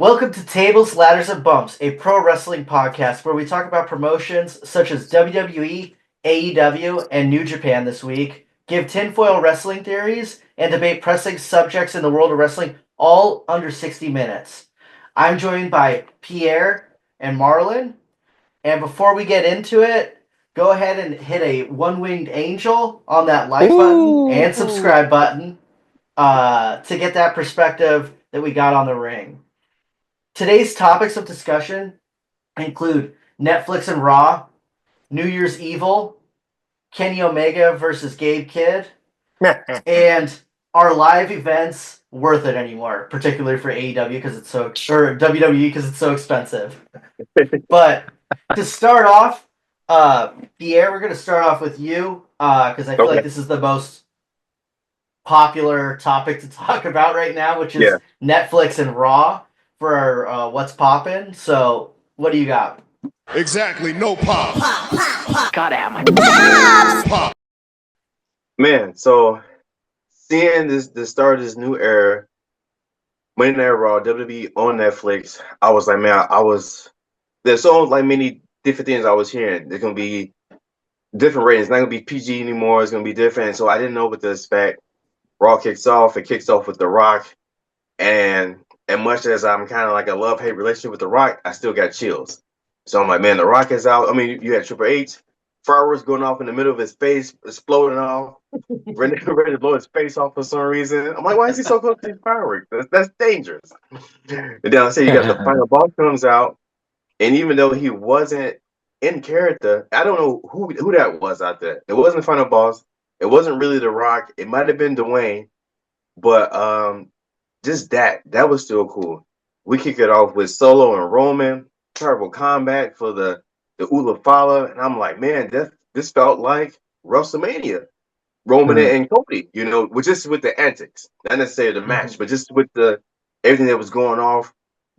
Welcome to Tables, Ladders, and Bumps, a pro wrestling podcast where we talk about promotions such as WWE, AEW, and New Japan this week, give tinfoil wrestling theories, and debate pressing subjects in the world of wrestling, all under 60 minutes. I'm joined by Pierre and Marlon, and before we get into it, go ahead and hit a one-winged angel on that like button and subscribe button to get that perspective that we got on the ring. Today's topics of discussion include Netflix and Raw, New Year's Evil, Kenny Omega versus Gabe Kidd, and are live events worth it anymore, particularly for AEW because it's so or WWE because it's so expensive. But to start off, Pierre, we're going to start off with you because I feel like this is the most popular topic to talk about right now, which is Netflix and Raw for what's poppin'. So, what do you got? Exactly, no pop. God damn it. Pop. Man, so seeing the start of this new era, Monday Night Raw, WWE on Netflix, I was like, man, there's so like many different things I was hearing. There's gonna be different ratings. It's not gonna be PG anymore. It's gonna be different. So I didn't know what to expect. Raw kicks off. It kicks off with The Rock, and much as I'm kind of like a love-hate relationship with The Rock, I still got chills. So I'm like, man, The Rock is out. I mean, you had Triple H, fireworks going off in the middle of his face, exploding off, ready to blow his face off for some reason. I'm like, why is he so close to these fireworks? That's dangerous. And then I say you got the final boss comes out, and even though he wasn't in character, I don't know who that was out there. It wasn't the final boss. It wasn't really The Rock. It might have been Dwayne, but just that was still cool. We kick it off with Solo and Roman, terrible combat for the Ula Fala, and I'm like, man, this felt like WrestleMania. Roman and Cody, with the antics, not necessarily the match, but just with everything that was going on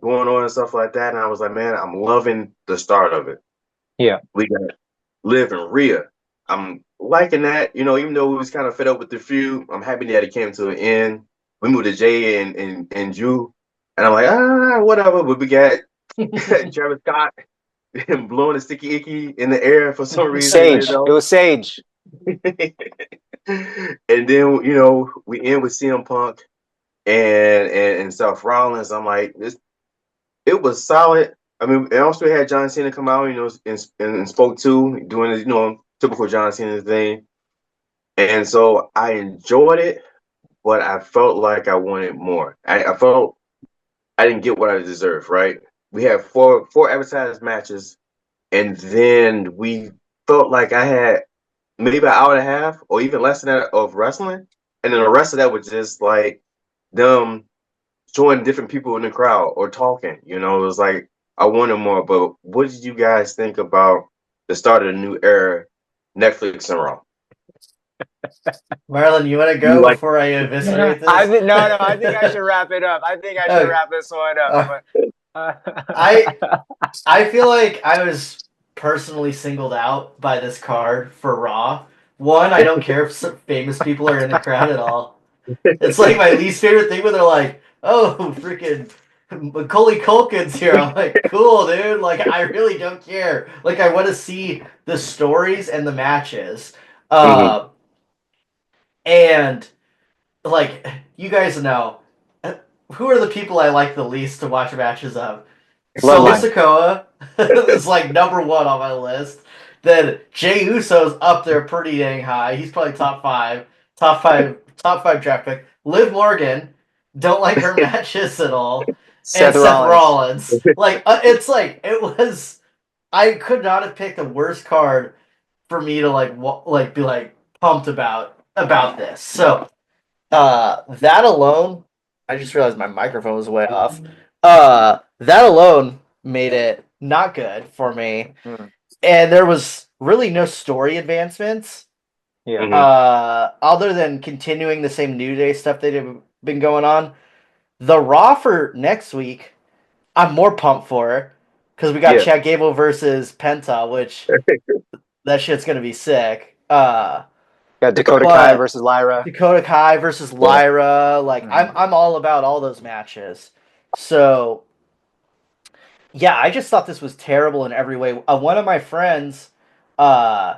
and stuff like that. And I was like, man, I'm loving the start of it. Yeah, we got Liv and Rhea. I'm liking that, even though we was kind of fed up with the feud. I'm happy that it came to an end. We moved to Jay and Drew, and I'm like, whatever. But we got Travis Scott blowing a sticky icky in the air for some reason. Sage. It was Sage. And then we end with CM Punk and Seth Rollins. I'm like, it was solid. I mean, and also had John Cena come out, and spoke to doing his, typical John Cena thing. And so I enjoyed it, but I felt like I wanted more. I felt I didn't get what I deserved, right? We had four advertised matches, and then we felt like I had maybe an hour and a half or even less than that of wrestling. And then the rest of that was just like them showing different people in the crowd or talking. It was like I wanted more. But what did you guys think about the start of the new era, Netflix and Raw? Marlon, you want to go before I eviscerate this? I think I should wrap it up. I think I should wrap this one up. I feel like I was personally singled out by this card for Raw. One, I don't care if some famous people are in the crowd at all. It's like my least favorite thing when they're like, oh, freaking Macaulay Culkin's here. I'm like, cool, dude. Like, I really don't care. Like, I want to see the stories and the matches. And, like, you guys know, who are the people I like the least to watch matches of? Solo Sikoa is like number one on my list. Then Jey Uso's up there pretty dang high. He's probably top five draft pick. Liv Morgan, don't like her matches at all. Seth Rollins. Like I could not have picked a worse card for me to be like pumped about this. So that alone, I just realized my microphone was way off. That alone made it not good for me. And there was really no story advancements. Yeah. Other than continuing the same New Day stuff that have been going on. The Raw for next week, I'm more pumped for because we got Chad Gable versus Penta, which that shit's gonna be sick. Got Dakota Kai versus Lyra. Like I'm all about all those matches. So Yeah, I just thought this was terrible in every way. One of my friends, uh,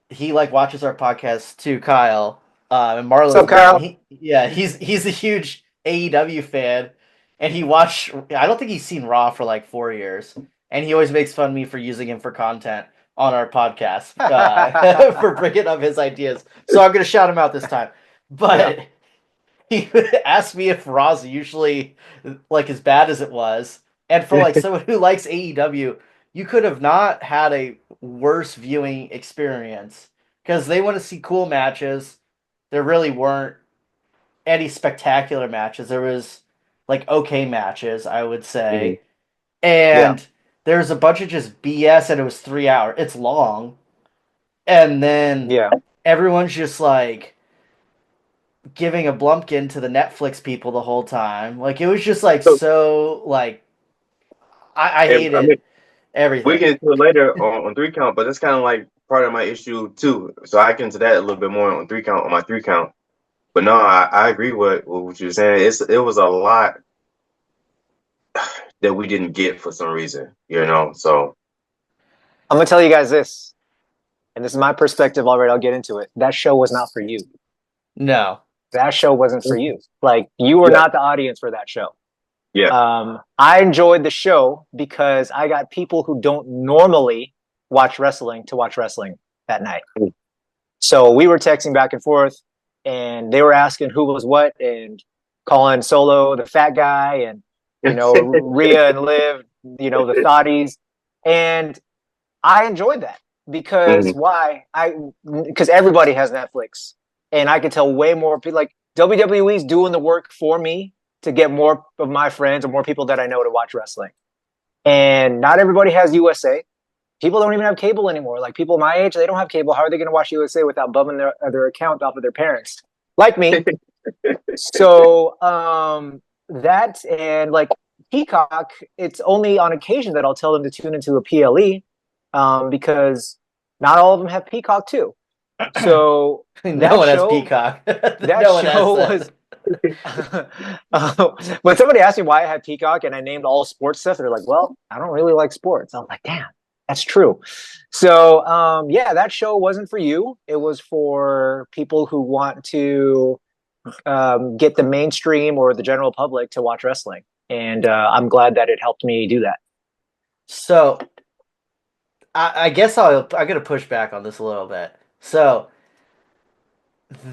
he like watches our podcast too, Kyle. And What's Marlo's up, big. Kyle? He's a huge AEW fan, and he watched. I don't think he's seen Raw for like 4 years, and he always makes fun of me for using him for content on our podcast for bringing up his ideas. So I'm gonna shout him out this time. Yeah. But he asked me if Raw's usually like as bad as it was, and for like someone who likes AEW, you could have not had a worse viewing experience because they want to see cool matches. There really weren't any spectacular matches. There was like okay matches, I would Mhm. say, Yeah. and there's a bunch of just BS, and it was 3 hours. It's long, and then Yeah, everyone's just like giving a blumpkin to the Netflix people the whole time. Like it was just like So, so like I I mean, hated we everything. get into it later on three count, but that's kind of like part of my issue too. So I get into that a little bit more on three count on my three count. But no, I agree with what you're saying. It was a lot that we didn't get for some reason, you know. So I'm gonna tell you guys this, and this is my perspective already. I'll get into it. That show was not for you. No. That show wasn't for you. Like you were yeah, not the audience for that show. yeah. I enjoyed the show because I got people who don't normally watch wrestling to watch wrestling that night. So we were texting back and forth, and they were asking who was what, and calling Solo the fat guy, and Rhea and Liv, the thotties, and I enjoyed that because Mhm. why? Because everybody has Netflix, and I could tell way more people. Like WWE's doing the work for me to get more of my friends or more people that I know to watch wrestling, and not everybody has USA. People don't even have cable anymore. Like people my age, they don't have cable. How are they going to watch USA without bumming their account off of their parents? Like me. So that and like Peacock, it's only on occasion that I'll tell them to tune into a PLE because not all of them have Peacock too. So No that one has show, Peacock. that No one has show that. was when somebody asked me why I had Peacock and I named all sports stuff, they're like, "Well, I don't really like sports." I'm like, "Damn, that's true." So, yeah, that show wasn't for you. It was for people who want to get the mainstream or the general public to watch wrestling, and I'm glad that it helped me do that. So I guess I'm gonna push back on this a little bit. So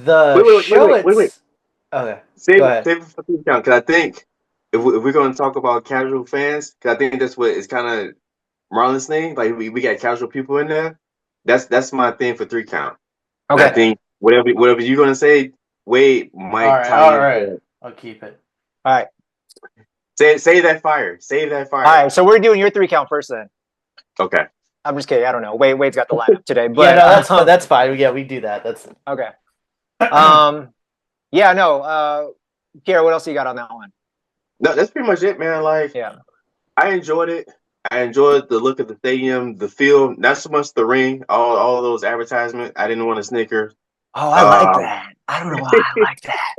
the show Wait. it's okay. Save Go ahead. save it for three count because I think if we're going to talk about casual fans, because I think that's what is kind of Marlon's thing. Like we got casual people in there. That's my thing for three count. And I Okay. think whatever you're gonna say, Wade might tie All right. into I'll keep it. All right. save that fire. Save that All fire. right. So we're doing your 3 count first then. Okay. I'm just kidding. I don't know. Wade's got the lineup today, Yeah, but no, that's fine. Yeah, we do that. That's okay. Um, yeah, no. Kiera, what else you got on that one? No, that's pretty much it, man. Like Yeah. I enjoyed it. I enjoyed the look of the stadium, the feel, not so much the ring, all those advertisements. I didn't want to snicker. Oh, I like Um, that. I don't know why I like that.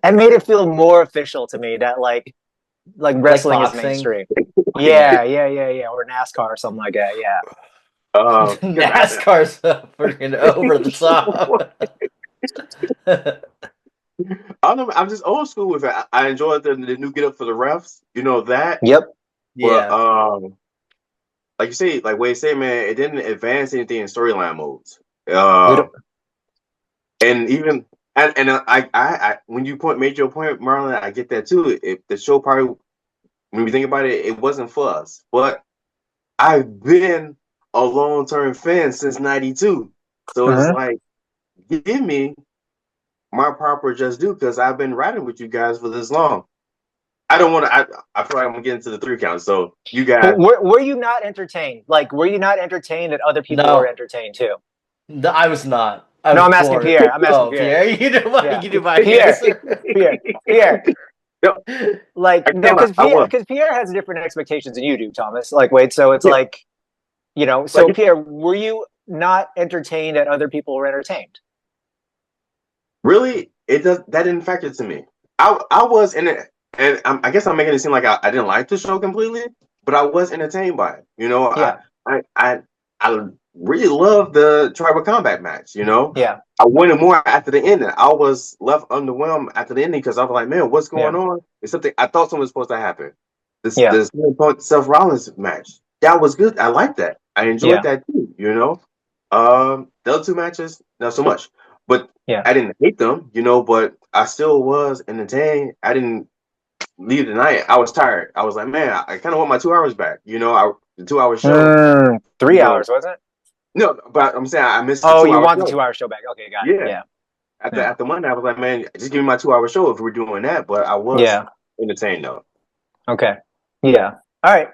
That made it feel more official to me that like like wrestling is boxing. mainstream. Yeah. Or NASCAR or something like that. Yeah. 'cause NASCAR's freaking over the top. I don't know. I'm just old school with it. I enjoyed the new get up for the refs. You know that, Yep. but Yeah. like you say, like Wade said, man, it didn't advance anything in storyline modes. We don't. And even I when you made your point, Marlon, I get that too. If the show probably when we think about it, it wasn't for us. But I've been a long term fan since '92, so it's Mhm. like give me my proper just due because I've been riding with you guys for this long. I don't want to. I feel like I'm gonna get into the three count. So you But guys, were you not entertained? Like, were you not entertained that other people were No, entertained too? no, I was not. I No, was I'm asking bored. Pierre. I'm asking Oh, Pierre. Pierre, Yeah. you do my Pierre. answer. Pierre. no, Like, I no, can't. I was because Pierre has different expectations than you do, Thomas. Like, wait, so it's yeah, like, like so Pierre, were you not entertained that other people were entertained? really it does that didn't factor to me. I was in it, and I guess I'm making it seem like I didn't like the show completely. but I was entertained by it. You know, Yeah. I really love the tribal combat match. You know, Yeah. I wanted more after the ending. I was left underwhelmed after the ending because I was like, man, what's going Yeah. on? It's something I thought something was supposed to happen. Yeah. This Seth Rollins match that was good. I liked that. I enjoyed Yeah. that too. You know, the other two matches not so much, but Yeah. I didn't hate them. You know, but I still was entertained. I didn't leave the night. I was tired. I was like, man, I kind of want my 2 hours back. You know, the 2 hour show. You 3 hours, know, wasn't it? no, but I'm saying I missed the Oh, two you hour want the show. 2 hour show back? Okay, got it. Yeah, Yeah. after Yeah. after Monday, I was like, man, just give me my 2 hour show if we're doing that. But I was Yeah. entertained though. Okay. Yeah. All right.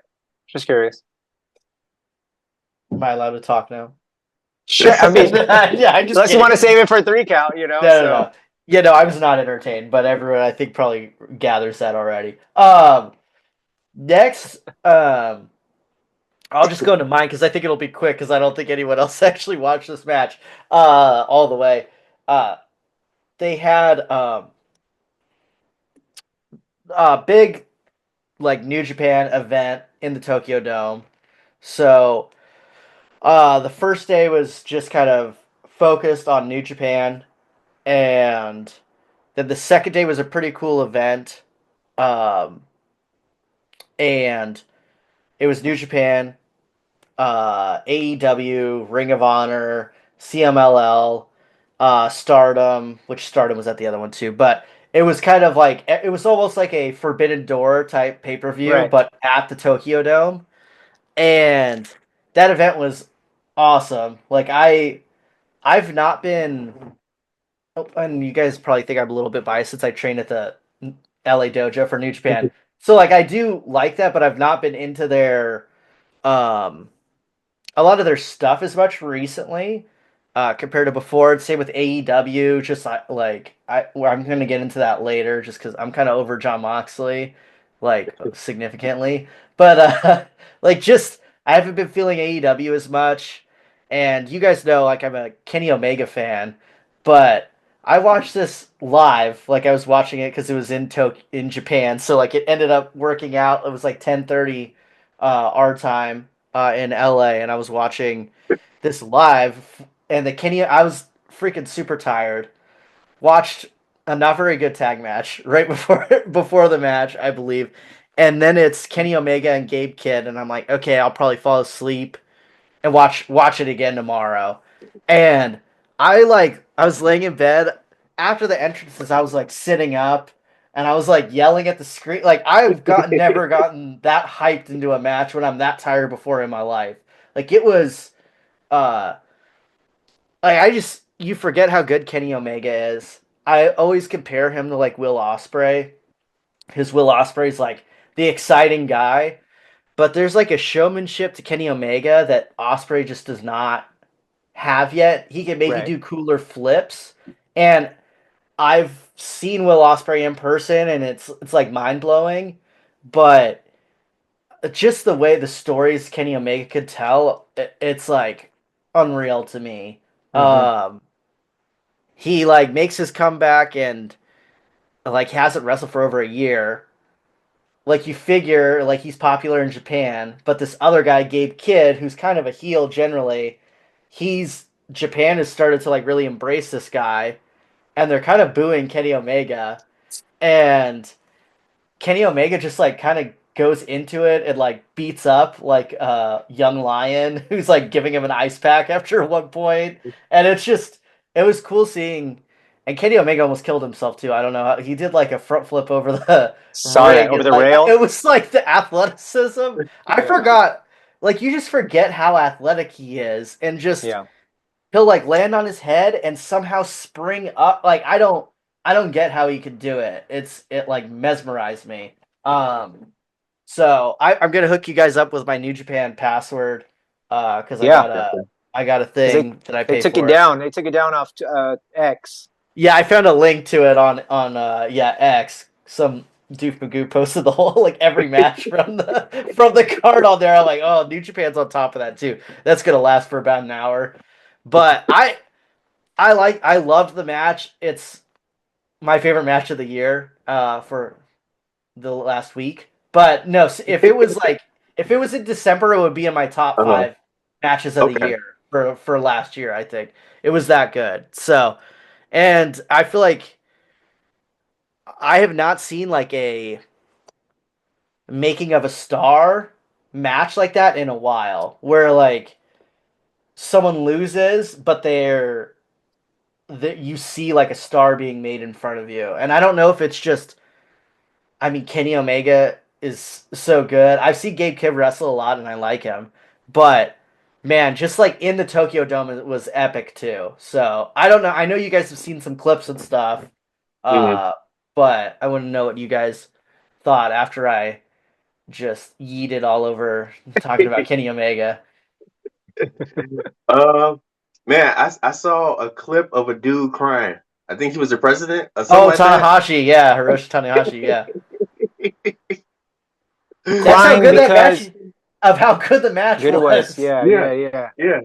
Just curious. Am I allowed to talk now? Sure. I mean, Yeah, I'm just unless you want to kidding. save it for 3 count, you know. No, no, So no. Yeah, no, I was not entertained, but everyone I think probably gathers that already. Next, I'll just go into mine because I think it'll be quick because I don't think anyone else actually watched this match all the way. Uh, they had a big like New Japan event in the Tokyo Dome. So the first day was just kind of focused on New Japan, and then the second day was a pretty cool event. Um, and it was New Japan, AEW, Ring of Honor, CMLL, Stardom, which Stardom was at the other one too, but it was kind of like it was almost like a Forbidden Door type pay per view, right. but at the Tokyo Dome, and that event was awesome. Like I've not been, oh, and you guys probably think I'm a little bit biased since I trained at the LA dojo for New Japan. So like I do like that, but I've not been into their um a lot of their stuff as much recently compared to before. Same with AEW. Just well, I'm gonna get into that later, just because I'm kind of over John Moxley, like significantly. But like just I haven't been feeling AEW as much, and you guys know like I'm a Kenny Omega fan, but I watched this live. Like I was watching it because it was in Japan, so like it ended up working out. It was like 10:30 our time in LA, and I was watching this live, and the Kenny. I was freaking super tired. Watched a not very good tag match right before before the match, I believe, and then it's Kenny Omega and Gabe Kidd, and I'm like, okay, I'll probably fall asleep and watch it again tomorrow. And I was laying in bed after the entrances. I was like sitting up and I was like yelling at the screen. Like I've got never gotten that hyped into a match when I'm that tired before in my life. Like it was uh like I just you forget how good Kenny Omega is. I always compare him to like Will Ospreay. His Will Ospreay's like the exciting guy, but there's like a showmanship to Kenny Omega that Ospreay just does not have yet. He can maybe Right. do cooler flips, and I've seen Will Ospreay in person, and it's like mind blowing. But just the way the stories Kenny Omega could tell, it's like unreal to me. Mm-hmm. Um, he like makes his comeback and like hasn't wrestled for over a year. Like you figure like he's popular in Japan, but this other guy, Gabe Kidd, who's kind of a heel generally, he's Japan has started to like really embrace this guy, and they're kind of booing Kenny Omega, and Kenny Omega just like kind of goes into it and like beats up like young lion who's like giving him an ice pack after one point, and it's just it was cool seeing. And Kenny Omega almost killed himself too. I don't know how he did like a front flip over the Saw that ring, over and the like rail. it was like the athleticism. I Yeah. forgot, like you just forget how athletic he is, and just Yeah. he'll like land on his head and somehow spring up. Like I don't get how he could do it. It like mesmerized me. So I'm gonna hook you guys up with my New Japan password, because Yeah. I got a Because thing that I they pay took it for. down. They took it down off X. Yeah, I found a link to it on yeah X. Some Doof Magoo posted the whole like every match from the card on there. I'm like, oh, New Japan's on top of that too. That's gonna last for about an hour. But I loved the match. It's my favorite match of the year for the last week. But no, if it was like if it was in December, it would be in my top Uh-huh. 5 matches of the Okay. year for last year. I think it was that good. So, and I feel like I have not seen like a making of a star match like that in a while, where like someone loses, but they're that you see like a star being made in front of you. And I don't know if it's just I mean Kenny Omega is so good. I've seen Gabe Kidd wrestle a lot and I like him. But man, just like in the Tokyo Dome it was epic too. So I don't know. I know you guys have seen some clips and stuff. Mhm. Uh but I want to know what you guys thought after I just yeeted all over talking about Kenny Omega. Um, man, I saw a clip of a dude crying. I think he was the president or something Oh, like that. Tanahashi, yeah, Hiroshi Tanahashi, yeah. That's how Crying good that match because of how good the match good it was. was. Yeah, Yeah, yeah, yeah. yeah.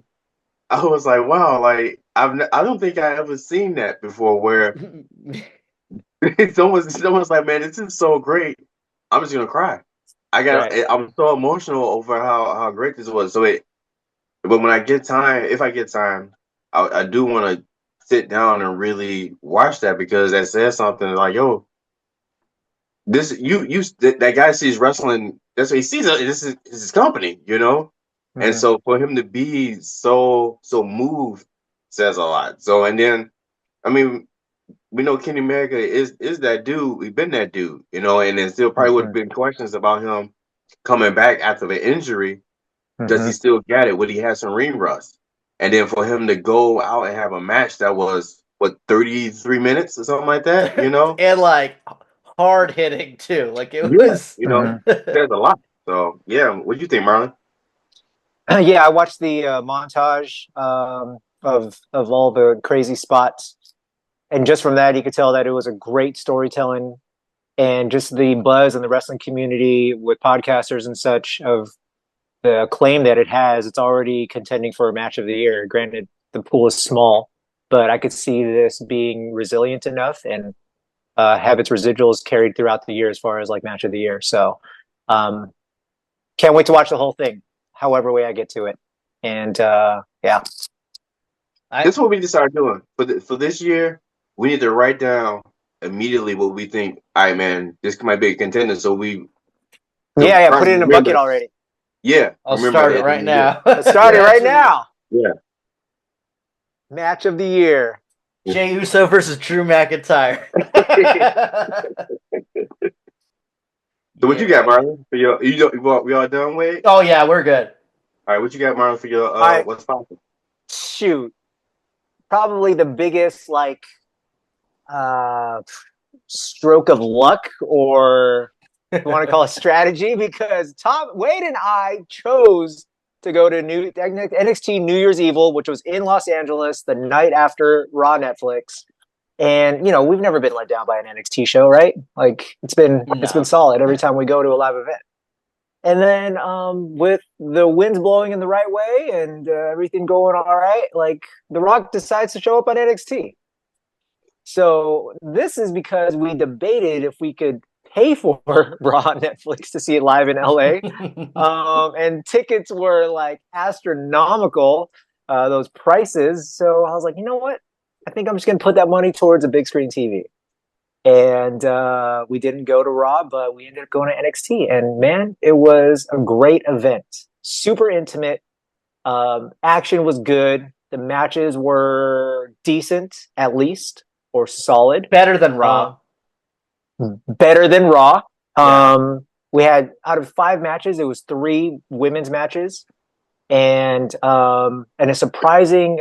I was like, wow, like I don't think I ever seen that before. Where it's almost like, man, this is so great. I'm just gonna cry. Right. I'm so emotional over how great this was. But when I get time, if I get time, I do want to sit down and really watch that because that says something like, yo, this that guy sees wrestling. That's what he sees. This is his company, you know. And Hmm. so for him to be so moved says a lot. So and then I mean we know Kenny Omega is that dude. We've been that dude, you know, and then still probably would have Hmm. been questions about him coming back after the injury. Does he Hmm. still get it? Would he have some ring rust? And then for him to go out and have a match that was what 33 minutes or something like that, you know? And like hard hitting too. Like it Yeah, was you know, Hmm. there's a lot. So yeah, what do you think, Marlon? Yeah, I watched the montage of all the crazy spots, and just from that, you could tell that it was a great storytelling, and just the buzz in the wrestling community with podcasters and such of the acclaim that it has. It's already contending for a match of the year. Granted, the pool is small, but I could see this being resilient enough and have its residuals carried throughout the year as far as like match of the year. So, um, can't wait to watch the whole thing, however way I get to it. And yeah. I This is what we need to start doing for this year. We need to write down immediately what we think. All right, man, this might be a contender. So we Yeah, to yeah, put probably it in a bucket remember. already. Yeah, I'll remember at start the it end of right the year. now. Let's start it right Match of the now. Yeah. Match of the year. Jey Uso versus Drew McIntyre. So what you got, Yeah. Marlon? For your we all done, Wade? Oh yeah, we're good. All right, what you got, Marlon, for your All right, what's popping? shoot. Probably the biggest like uh stroke of luck, or you want to call it strategy, because Tom Wade and I chose to go to NXT New Year's Evil, which was in Los Angeles the night after Raw Netflix. And we've never been let down by an NXT show, right? Like it's been No. solid every time we go to a live event. And then with the winds blowing in the right way and everything going all right, like The Rock decides to show up on NXT. So this is because we debated if we could pay for Raw on Netflix to see it live in LA. And tickets were like astronomical, those prices. So I was like, you know what? I think I'm just going to put that money towards a big screen TV. And we didn't go to Raw, but we ended up going to NXT. And man, it was a great event. Super intimate. Action was good. The matches were decent, at least, or solid. Better than Uh, Raw. better than Raw. Yeah. We had, out of 5 matches, it was 3 women's matches, and uh, a surprising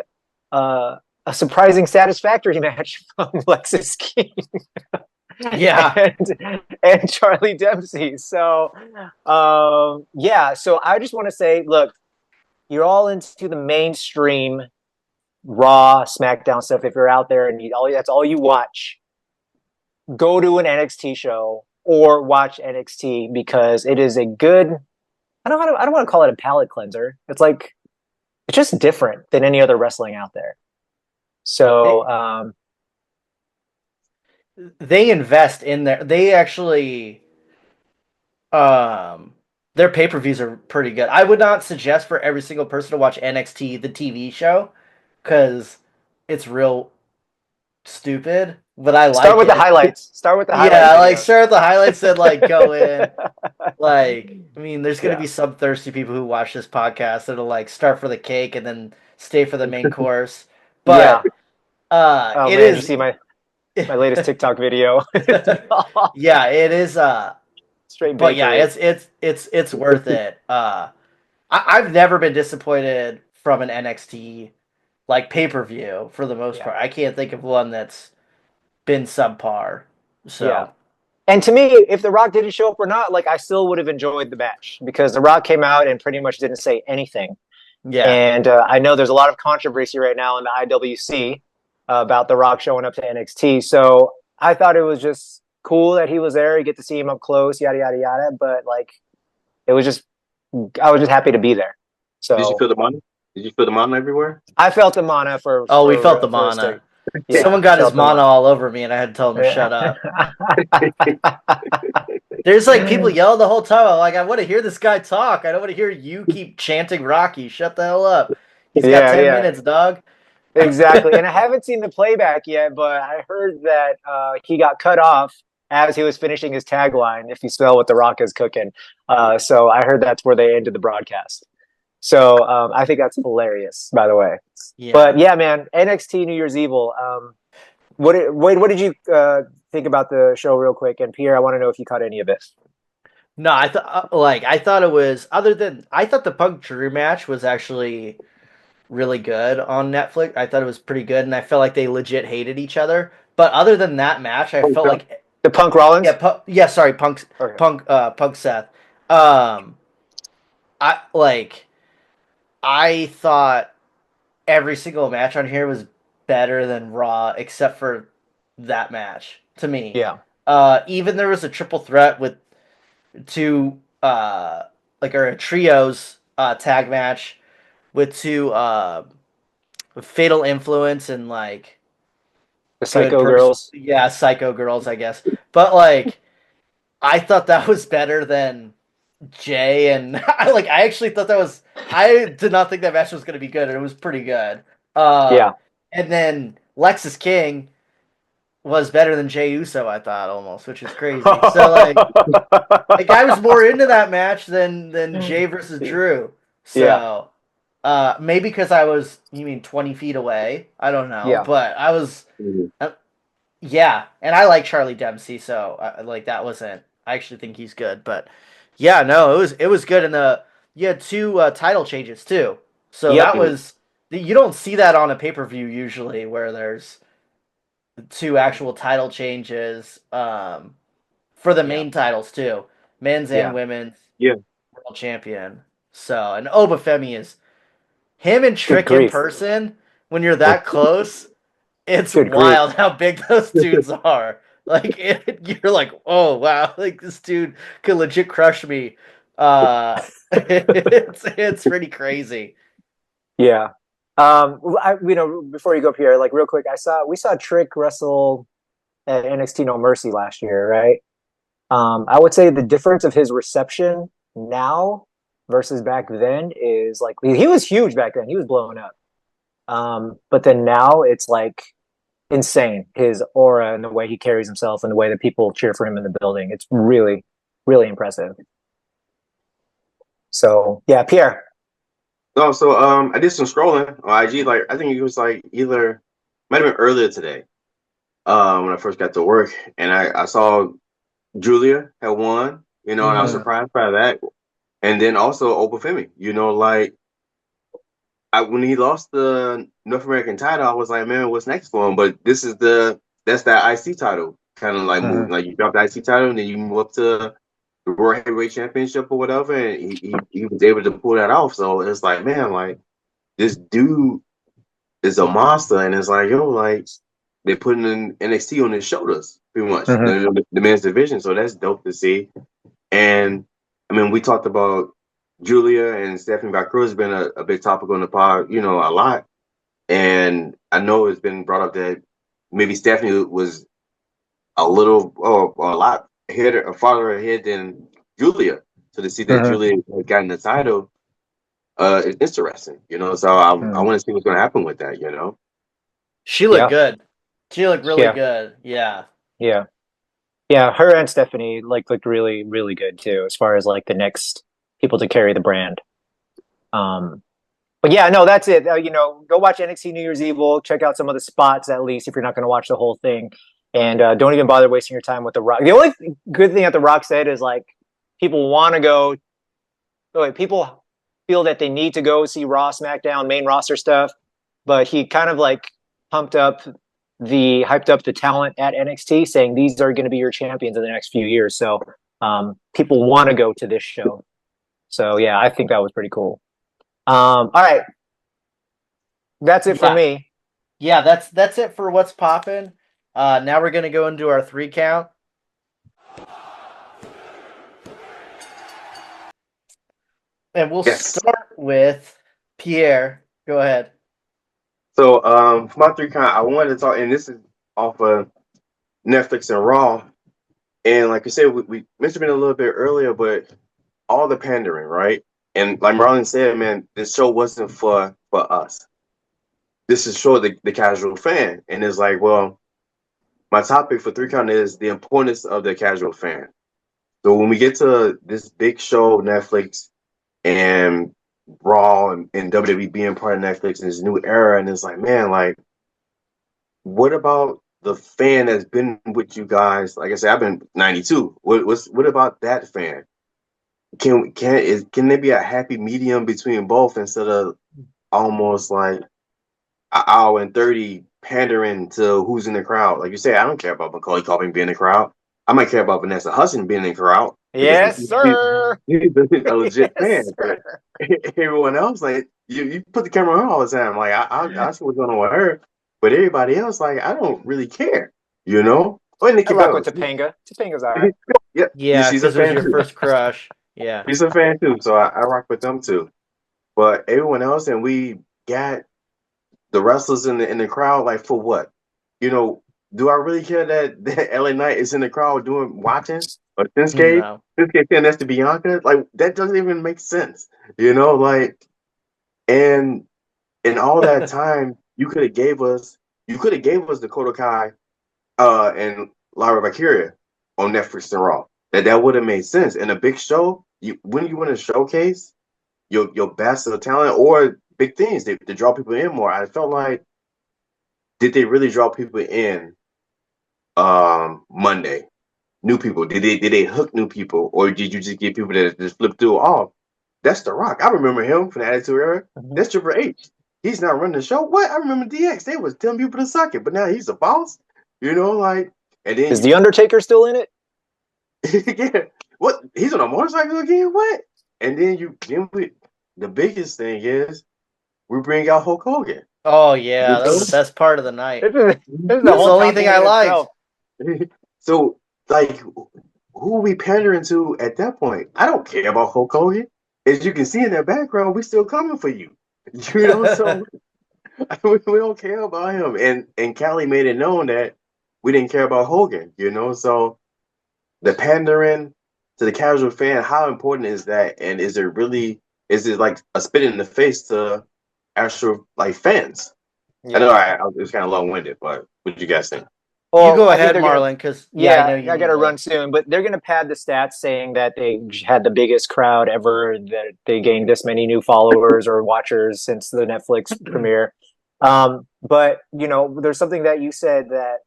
satisfactory match from Lexis King Yeah. and Charlie Dempsey. So yeah, so I just want to say, look, you're all into the mainstream Raw, SmackDown stuff. If you're out there and that's all you watch, go to an NXT show or watch NXT, because it is a good. I don't want to call it a palate cleanser. It's just different than any other wrestling out there. So They invest in there. They actually um Their pay-per-views are pretty good. I would not suggest for every single person to watch NXT the TV show because it's real stupid, but I Start like with the it. highlights. Start with the highlight Yeah, like videos. start with the highlights and like go in. Like, I mean, there's gonna Yeah. be some thirsty people who watch this podcast that'll like start for the cake and then stay for the main course. Yeah. But Oh it man, did you is see my latest TikTok video? yeah, it is Straight but yeah, bakery. it's worth it. I've never been disappointed from an NXT like pay-per-view for the most Yeah. part. I can't think of one that's been subpar. Yeah. So, And to me, if The Rock didn't show up or not, like I still would have enjoyed the match because The Rock came out and pretty much didn't say anything. yeah. And I know there's a lot of controversy right now in the IWC about The Rock showing up to NXT. So I thought it was just cool that he was there. You get to see him up close, yada yada yada. But like, it was just, I was just happy to be there. Did you So feel the mana? Did you feel the mana everywhere? I felt the mana for Oh, we felt the for a stick. mana. Yeah, Someone got his felt the mana mana. all over me, and I had to tell him to Yeah. shut up. There's like people yelling the whole time. I'm like, I want to hear this guy talk. I don't want to hear you keep chanting Rocky. Shut the hell up. He's got Yeah, 10 yeah. minutes, dog. Exactly. And I haven't seen the playback yet, but I heard that he got cut off as he was finishing his tagline, if you smell what The Rock is cooking. So I heard that's where they ended the broadcast. So I think that's hilarious, by the way. Yeah. But yeah, man, NXT New Year's Evil. What did you think about the show real quick? And Pierre, I want to know if you caught any of it. No, I thought I thought it was I thought the Punk Drew match was actually really good on Netflix. I thought it was pretty good, and I felt like they legit hated each other. But other than that match, I felt like The Punk Rollins? yeah, sorry, Okay. Punk Seth. I like I thought every single match on here was better than Raw, except for that match to me. Yeah. Even there was a triple threat with two or a trios tag match with two fatal influence and like The good Psycho person, Girls. yeah, psycho girls, I guess. But like I thought that was better than Jay and I actually thought that was I did not think that match was going to be good, and it was pretty good. Yeah. And then Lexus King was better than Jay Uso, I thought almost, which is crazy. So like I was more into that match than Jay versus Drew. Yeah. So maybe because I was 20 feet away. I don't know, Yeah. but I was Mhm. yeah, and I like Charlie Dempsey, so like that wasn't. I actually think he's good, but yeah, no, it was good, and you had two title changes too, so Yep. that was you don't see that on a pay per view usually where there's two actual title changes for the Yeah. main titles too, men's Yeah. and women's Yeah. world champion. So and Obafemi is him and Good Trick in grief. person when you're that close. It's Good grief. wild how big those dudes are. Like you're like, oh wow, like this dude could legit crush me. It's pretty crazy. Yeah. Before you go up here, like real quick, we saw Trick wrestle at NXT No Mercy last year, right? I would say the difference of his reception now versus back then is like he was huge back then. He was blowing up. But then now it's like insane. His aura and the way he carries himself and the way that people cheer for him in the building. It's really, really impressive. So yeah, Pierre. No, so I did some scrolling on IG. Like I think it was like either might have been earlier today. When I first got to work, and I saw Julia had won. And I was surprised by that. And then also Obafemi. Like when he lost the North American title, I was like, man, what's next for him? But that's that IC title kind of like move. Like you drop the IC title, and then you move up to the World Heavyweight Championship or whatever, and he was able to pull that off. So it's like, man, like this dude is a monster, and it's like, yo, like they're putting in NXT on his shoulders, pretty much the men's division. So that's dope to see. And I mean, we talked about Julia and Stephanie Vaquero has been a big topic on the pod, a lot. And I know it's been brought up that maybe Stephanie was a little or a lot farther ahead than Julia. So to see that Julia got the title, it's interesting, you know. So I want to see what's going to happen with that, you know. She looked good. She looked really good. Yeah. Yeah. Yeah. Her and Stephanie looked really, really good too, as far as like the next people to carry the brand. But yeah, no, that's it. You know, go watch NXT New Year's Evil. Check out some of the spots at least if you're not going to watch the whole thing, and don't even bother wasting your time with The Rock. The only good thing that The Rock said is like people want to go. People feel that they need to go see Raw, SmackDown, main roster stuff, but he kind of like hyped up the talent at NXT, saying these are going to be your champions in the next few years. So people want to go to this show. So yeah, I think that was pretty cool. All right. That's it for me. Yeah, that's it for what's popping. Now we're gonna go into our 3 count. And we'll start with Pierre. Go ahead. So for my 3 count, I wanted to talk, and this is off of Netflix and Raw. And like I said, we mentioned it a little bit earlier, but all the pandering, right? And like Marlon said, man, this show wasn't for us. This is for the casual fan. And it's like, well, my topic for 3 count is the importance of the casual fan. So when we get to this big show, Netflix and Raw and WWE being part of Netflix in this new era, and it's like, man, like, what about the fan that's been with you guys? Like I said, I've been 92. What about that fan? Can there be a happy medium between both instead of almost like an hour and 30 pandering to who's in the crowd? Like you say, I don't care about Macaulay Culkin being in the crowd. I might care about Vanessa Hudson being in the crowd. Yes, sir. He's a legit fan. But everyone else, like you put the camera on her all the time. Like I see what's going on with her, but everybody else, like I don't really care. You know? Or Nikki I rock Bella. with Topanga. Topanga's all right. Yeah, she's a because it was fan your too. first crush. Yeah. She's a fan too, so I rock with them too. But everyone else, and we got the wrestlers in the crowd, like for what? You know, do I really care that LA Knight is in the crowd watching? Or Shinsuke saying that's to Bianca? Like that doesn't even make sense. You know, like and in all that time you could have gave us Dakota Kai and Lyra Valkyria on Netflix and Raw. That would have made sense. In a big show, when you want to showcase your best of the talent or big things to draw people in more. I felt like, did they really draw people in Monday? New people? Did they hook new people, or did you just get people that just flip through? Oh, that's The Rock. I remember him from the Attitude Era. That's Triple H. He's not running the show. What? I remember DX. They was telling people to suck it, but now he's a boss. You know, like, and then is the Undertaker still in it? Yeah. What? He's on a motorcycle again? What? And then the biggest thing is we bring out Hulk Hogan. Oh yeah, that was the best part of the night. This is the only thing I liked. So, like, who are we pandering to at that point? I don't care about Hulk Hogan. As you can see in that background, we're still coming for you. You know, so we don't care about him. And Callie made it known that we didn't care about Hogan, you know, so the pandering to the casual fan, how important is that? And is it like a spit in the face to actual like fans? Yeah. I know it was kind of long-winded, but what do you guys think? Well, you go ahead, Marlon, because I know I got to run soon. But they're going to pad the stats saying that they had the biggest crowd ever, that they gained this many new followers or watchers since the Netflix premiere. But you know, there's something that you said that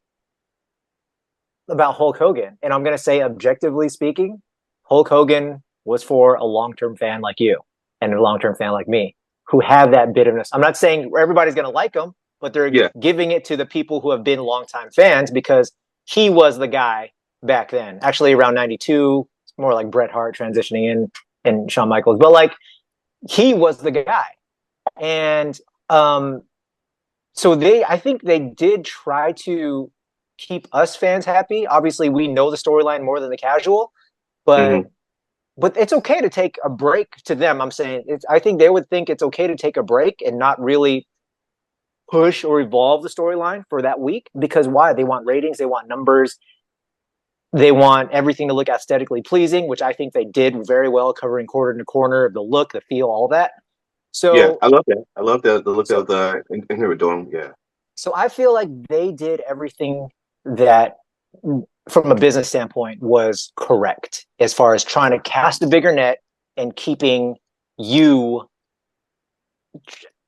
about Hulk Hogan, and I'm going to say, objectively speaking, Hulk Hogan was for a long-term fan like you and a long-term fan like me who have that bitterness. I'm not saying everybody's going to like him, but they're giving it to the people who have been longtime fans because he was the guy back then. Actually, around 92, it's more like Bret Hart transitioning in and Shawn Michaels. But like, he was the guy. And so I think they did try to keep us fans happy. Obviously, we know the storyline more than the casual, but it's okay to take a break to them. I'm saying I think they would think it's okay to take a break and not really push or evolve the storyline for that week, because why? They want ratings, they want numbers. They want everything to look aesthetically pleasing, which I think they did very well, covering corner to corner, the look, the feel, all that. Yeah, So, I love that. I love the look so, of the in here we're doing. Yeah. so I feel like they did everything that, from a business standpoint, was correct as far as trying to cast a bigger net and keeping you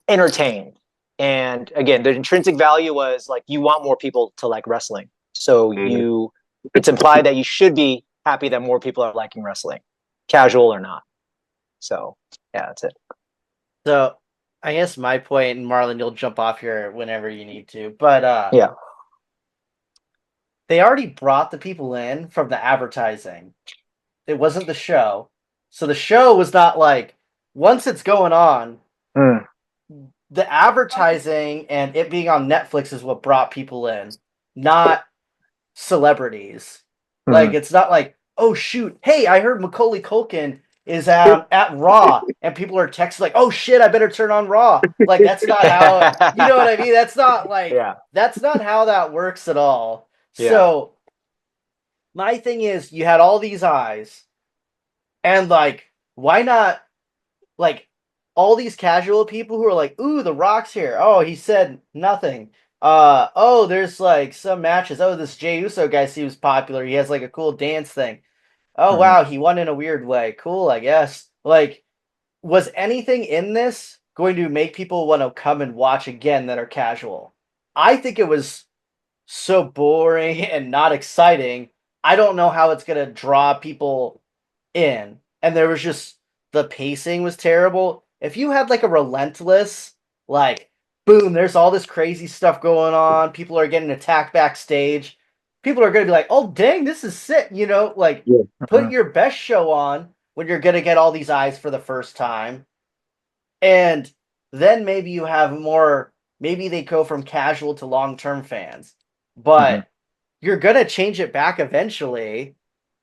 entertained. And again, the intrinsic value was like you want more people to like wrestling. So Mhm. it's implied that you should be happy that more people are liking wrestling, casual or not. So yeah, that's it. So I guess my point, and Marlon, you'll jump off here whenever you need to, but Yeah. they already brought the people in from the advertising. It wasn't the show. So the show was not like, once it's going on, Mm. the advertising and it being on Netflix is what brought people in, not celebrities. Like, Mm-hmm. it's not like, oh shoot, hey, I heard Macaulay Culkin is at Raw, and people are texting like, oh shit, I better turn on Raw. Like, that's not how, you know what I mean? That's not like, Yeah. that's not how that works at all. Yeah. So my thing is, you had all these eyes, and like, why not, like, all these casual people who are like, ooh, The Rock's here. Oh, he said nothing. Oh, there's like some matches. Oh, this Jey Uso guy seems popular. He has like a cool dance thing. Oh, Mm-hmm. wow, he won in a weird way. Cool, I guess. Like, was anything in this going to make people want to come and watch again that are casual? I think it was so boring and not exciting. I don't know how it's going to draw people in. And there was just, the pacing was terrible. If you had like a relentless, like, boom, there's all this crazy stuff going on, people are getting attacked backstage, people are going to be like, oh, dang, this is sick. You know, like, Yeah. put your best show on when you're going to get all these eyes for the first time. And then maybe you have more, maybe they go from casual to long term fans. Mm-hmm. But you're going to change it back eventually.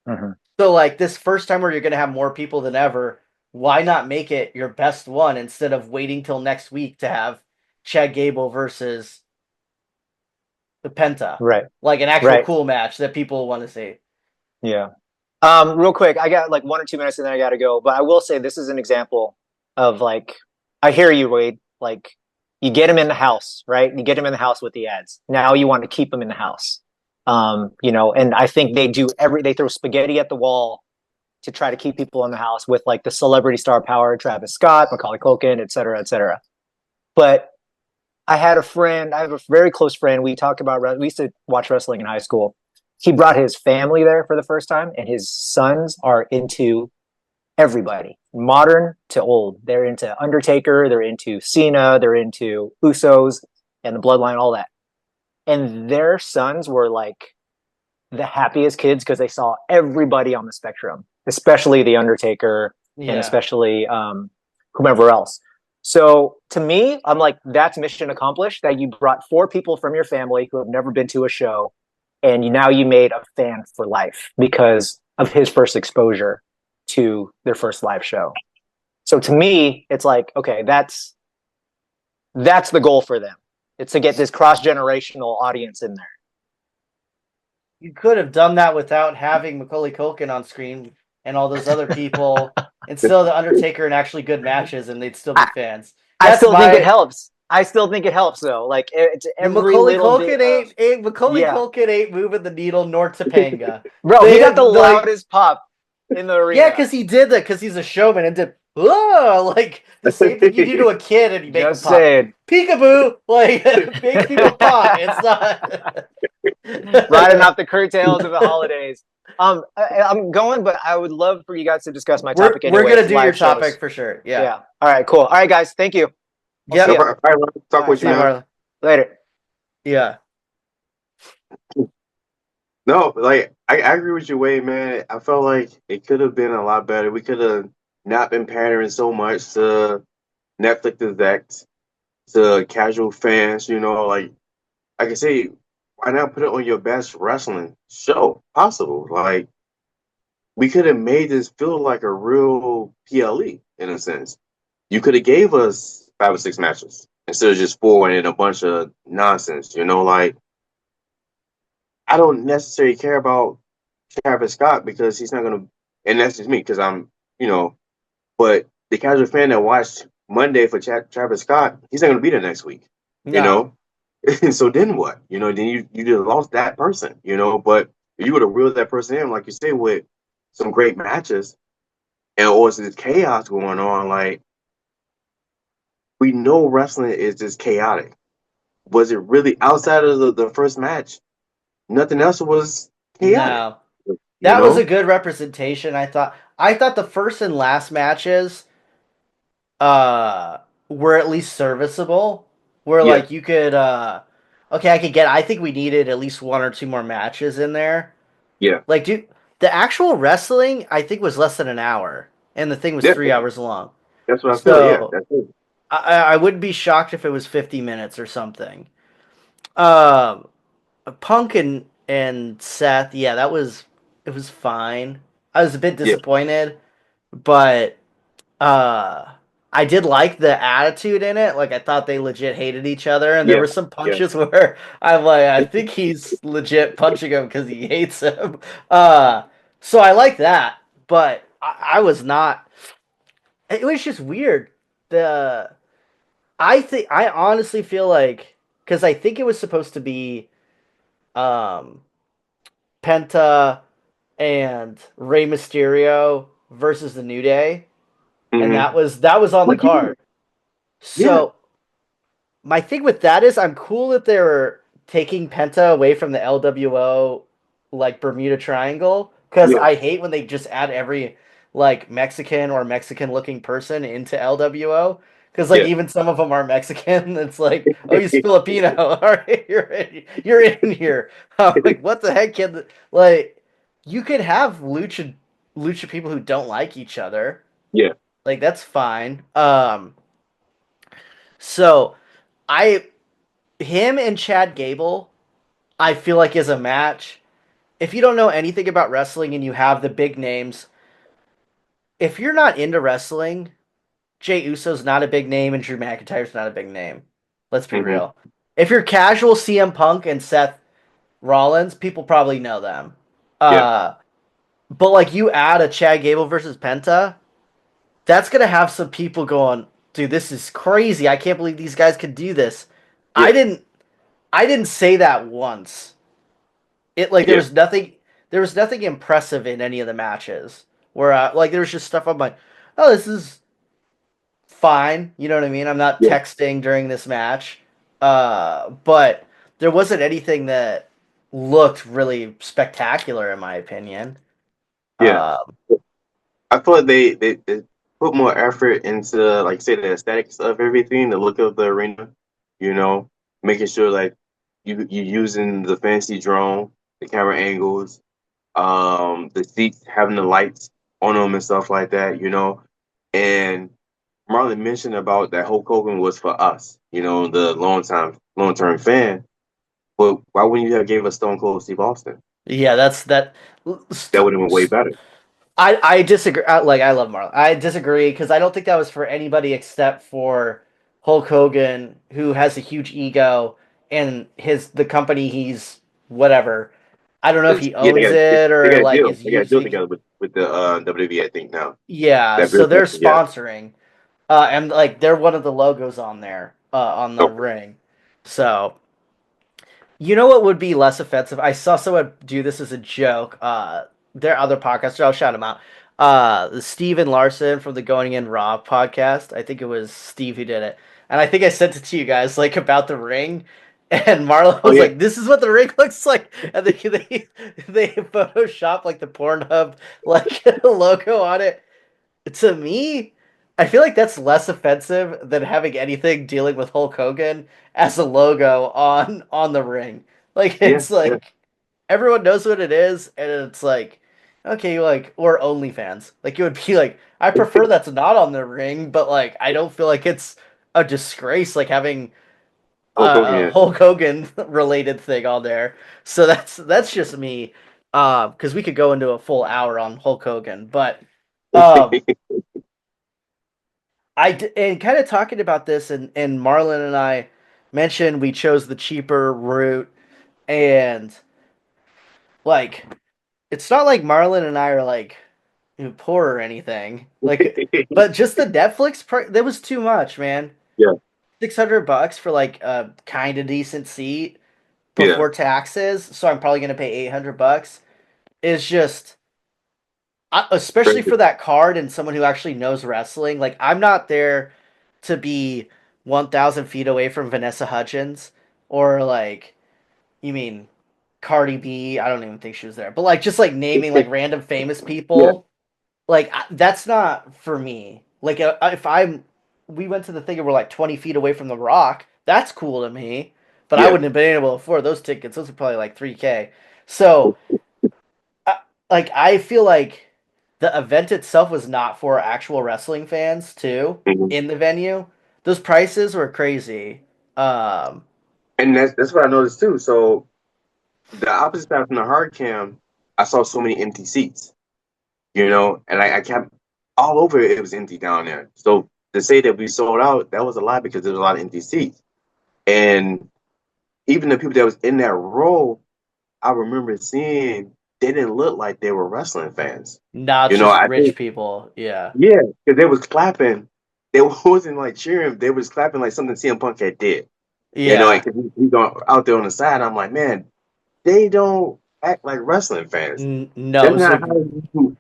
Mm-hmm. So, like, this first time where you're going to have more people than ever, why not make it your best one instead of waiting till next week to have Chad Gable versus the Penta? Right. Like an actual Right. cool match that people want to see. Yeah. Real quick, I got like 1 or 2 minutes and then I got to go. But I will say this is an example of like, I hear you, Wade. Like, you get him in the house, right? You get him in the house with the ads. Now you want to keep him in the house. And I think they throw spaghetti at the wall to try to keep people in the house with like the celebrity star power, Travis Scott, Macaulay Culkin, et cetera, et cetera. But I have a very close friend. We used to watch wrestling in high school. He brought his family there for the first time, and his sons are into everybody, modern to old. They're into Undertaker, they're into Cena, they're into Usos and the Bloodline, all that. And their sons were like the happiest kids because they saw everybody on the spectrum, especially the Undertaker and Yeah. especially whomever else. So to me, I'm like, that's mission accomplished. That you brought 4 people from your family who have never been to a show, and now you made a fan for life because of his first exposure to their first live show. So to me, it's like, okay, that's the goal for them. It's to get this cross generational audience in there. You could have done that without having Macaulay Culkin on screen and all those other people, and still the Undertaker in actually good matches, and they'd still be I, fans. I That's still think it my helps. I still think it helps though. Like it's every Macaulay little bit Culkin of ain't Macaulay yeah, Culkin ain't moving the needle nor Topanga. bro. He got the Like, loudest pop in the yeah, arena. because he did that because he's a showman and did like the same thing you do to a kid and you make them Just pop. saying. Peekaboo, like it makes people pop. It's not Riding off the curtails of the holidays. I'm going, but I would love for you guys to discuss my topic we're anyways. gonna do your Live topic shows. for sure. Yeah. Yeah. All right. Cool. All right, guys. Thank you. I'll Yep. see you All right, talk All with See you, you, man. Marlon. later. Yeah. No, like I agree with you, Wade, man. I felt like it could have been a lot better. We could have not been pandering so much to Netflix execs, to casual fans. Like I can say, why not put it on your best wrestling show possible? Like we could have made this feel like a real PLE in a sense. You could have gave us 5 or 6 matches instead of just 4 and a bunch of nonsense. Like I don't necessarily care about Travis Scott because he's not gonna, and that's just me because I'm, you know, but the casual fan that watched Monday for Travis Scott, he's not gonna be there next week, you No. know. So then what? You know, then you just lost that person, you know. But you would have reeled that person in, like you say, with some great matches, and also this chaos going on. Like we know wrestling is just chaotic. Was it really outside of the first match? Nothing else was chaotic, No. you That was a know. good representation, I thought. I thought the first and last matches uh were at least serviceable. Where Yeah, like you could okay, I think we needed at least one or two more matches in there. yeah, Like dude, the actual wrestling I think was less than an hour and the thing was yeah. 3 hours long. That's what I feel. Yeah, So that's it. I wouldn't be shocked if it was 50 minutes or something. Um Punk and Seth, yeah, that was it was fine. I was a bit Yeah, disappointed, but uh I did like the attitude in it. Like I thought they legit hated each other, and there yeah, were some yeah, punches where I'm like, I think he's legit punching him because he hates him. Uh so I like that, but I was not. It was just weird. The I honestly feel like because I think it was supposed to be um Penta and Rey Mysterio versus the New Day, and hmm that was on the Which is card. yeah, So my thing with that is I'm cool that they're taking Penta away from the LWO like Bermuda Triangle because yeah, I hate when they just add every like Mexican or Mexican looking person into LWO because like yeah, even some of them are Mexican. It's like, oh, he's Filipino. All right, you're in here. I'm like, what the heck, kid? Like, you could have lucha people who don't like each other. yeah, Like that's fine. So I him and Chad Gable, I feel like is a match. If you don't know anything about wrestling and you have the big names, if you're not into wrestling, Jey Uso's not a big name and Drew McIntyre's not a big name. Let's be hmm real. If you're casual CM Punk and Seth Rollins, people probably know them. yeah, Uh, but like you add a Chad Gable versus Penta, that's gonna have some people going, dude, this is crazy. I can't believe these guys could do this. I yeah, didn't I didn't say that once. It like yeah, there was nothing impressive in any of the matches where like there was just stuff I'm like, oh, this is fine. You know what I mean? I'm not yeah, texting during this match. But there wasn't anything that looked really spectacular in my opinion. yeah. Uh, I feel like they put more effort into, like, say, the aesthetics of everything, the look of the arena, you know, making sure like you using the fancy drone, the camera angles, the seats having the lights on them and stuff like that, you know. And Marlon mentioned about that Hulk Hogan was for us, you know, the long term fan. But why wouldn't you have gave us Stone Cold Steve Austin? yeah, that's that. That would have been way better. I disagree. Like I love Marlon. I disagree because I don't think that was for anybody except for Hulk Hogan, who has a huge ego and the company he's whatever. I don't know if 'Cause, he yeah, owns it they or got a like deal. is They got a deal using. together with the WWE, I think now. Yeah, That so beer they're company, yeah, sponsoring, and like they're one of the logos on there on the okay, ring. So you know what would be less offensive? I saw someone do this as a joke. There are other podcasts. I'll shout them out. Steven Larson from the Going In Raw podcast. I think it was Steve who did it, and I think I sent it to you guys like about the ring. And Marlo oh was yeah, like, "This is what the ring looks like," and they Photoshop like the Pornhub like logo on it. To me, I feel like that's less offensive than having anything dealing with Hulk Hogan as a logo on the ring. Like yeah, it's yeah. like everyone knows what it is, and it's like okay, like or OnlyFans. Like it would be like I prefer that's not on the ring, but like I don't feel like it's a disgrace like having Hulk Hogan, a yeah. Hulk Hogan related thing on there. So that's just me. Because we could go into a full hour on Hulk Hogan, but um and kind of talking about this, and Marlon and I mentioned we chose the cheaper route, and like it's not like Marlon and I are like poor or anything. Like, but just the Netflix price, that was too much, man. Yeah, $600 for like a kind of decent seat yeah, before taxes, so I'm probably gonna pay $800. Is just, especially for crazy. that card and someone who actually knows wrestling. Like, I'm not there to be 1,000 feet away from Vanessa Hudgens or like, you mean Cardi B? I don't even think she was there, but like just like naming like random famous Yeah. people. Like, that's not for me. Like, if I'm, we went to the thing and we're like 20 feet away from the Rock. That's cool to me, but I Yeah. wouldn't have been able to afford those tickets. Those are probably like 3K. So, I, like, I feel like the event itself was not for actual wrestling fans too. Mhm. In the venue, those prices were crazy. Um, And that's what I noticed too. So the opposite side from the hard cam, I saw so many empty seats, and I kept all over it was empty down there. So to say that we sold out, that was a lie because there was a lot of empty seats. And even the people that was in that row, I remember seeing they didn't look like they were wrestling fans. Not just I rich think people. Yeah, yeah, because they was clapping. They wasn't like cheering. They was clapping like something CM Punk had did. yeah. Like 'cause he going out there on the side. I'm like, man, they don't act like wrestling fans. No, it That's was not like, how you.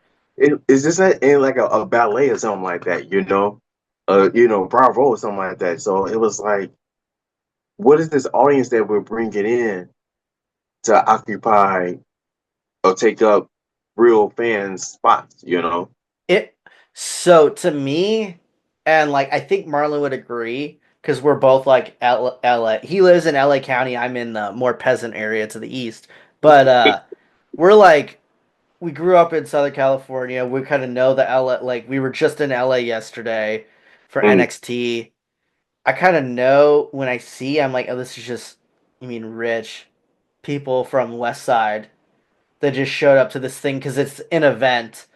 Is this in like a ballet or something like that? Bravo or something like that. So it was like, what is this audience that we're bringing in to occupy or take up real fans' spots? it. So to me, and like I think Marlon would agree because we're both like LA. He lives in LA County. I'm in the more peasant area to the east. But we're like, we grew up in Southern California. We kind of know the LA. Like, we were just in LA yesterday for Mm, NXT. I kind of know when I see. I'm like, oh, this is just, you mean rich people from West Side that just showed up to this thing because it's an event.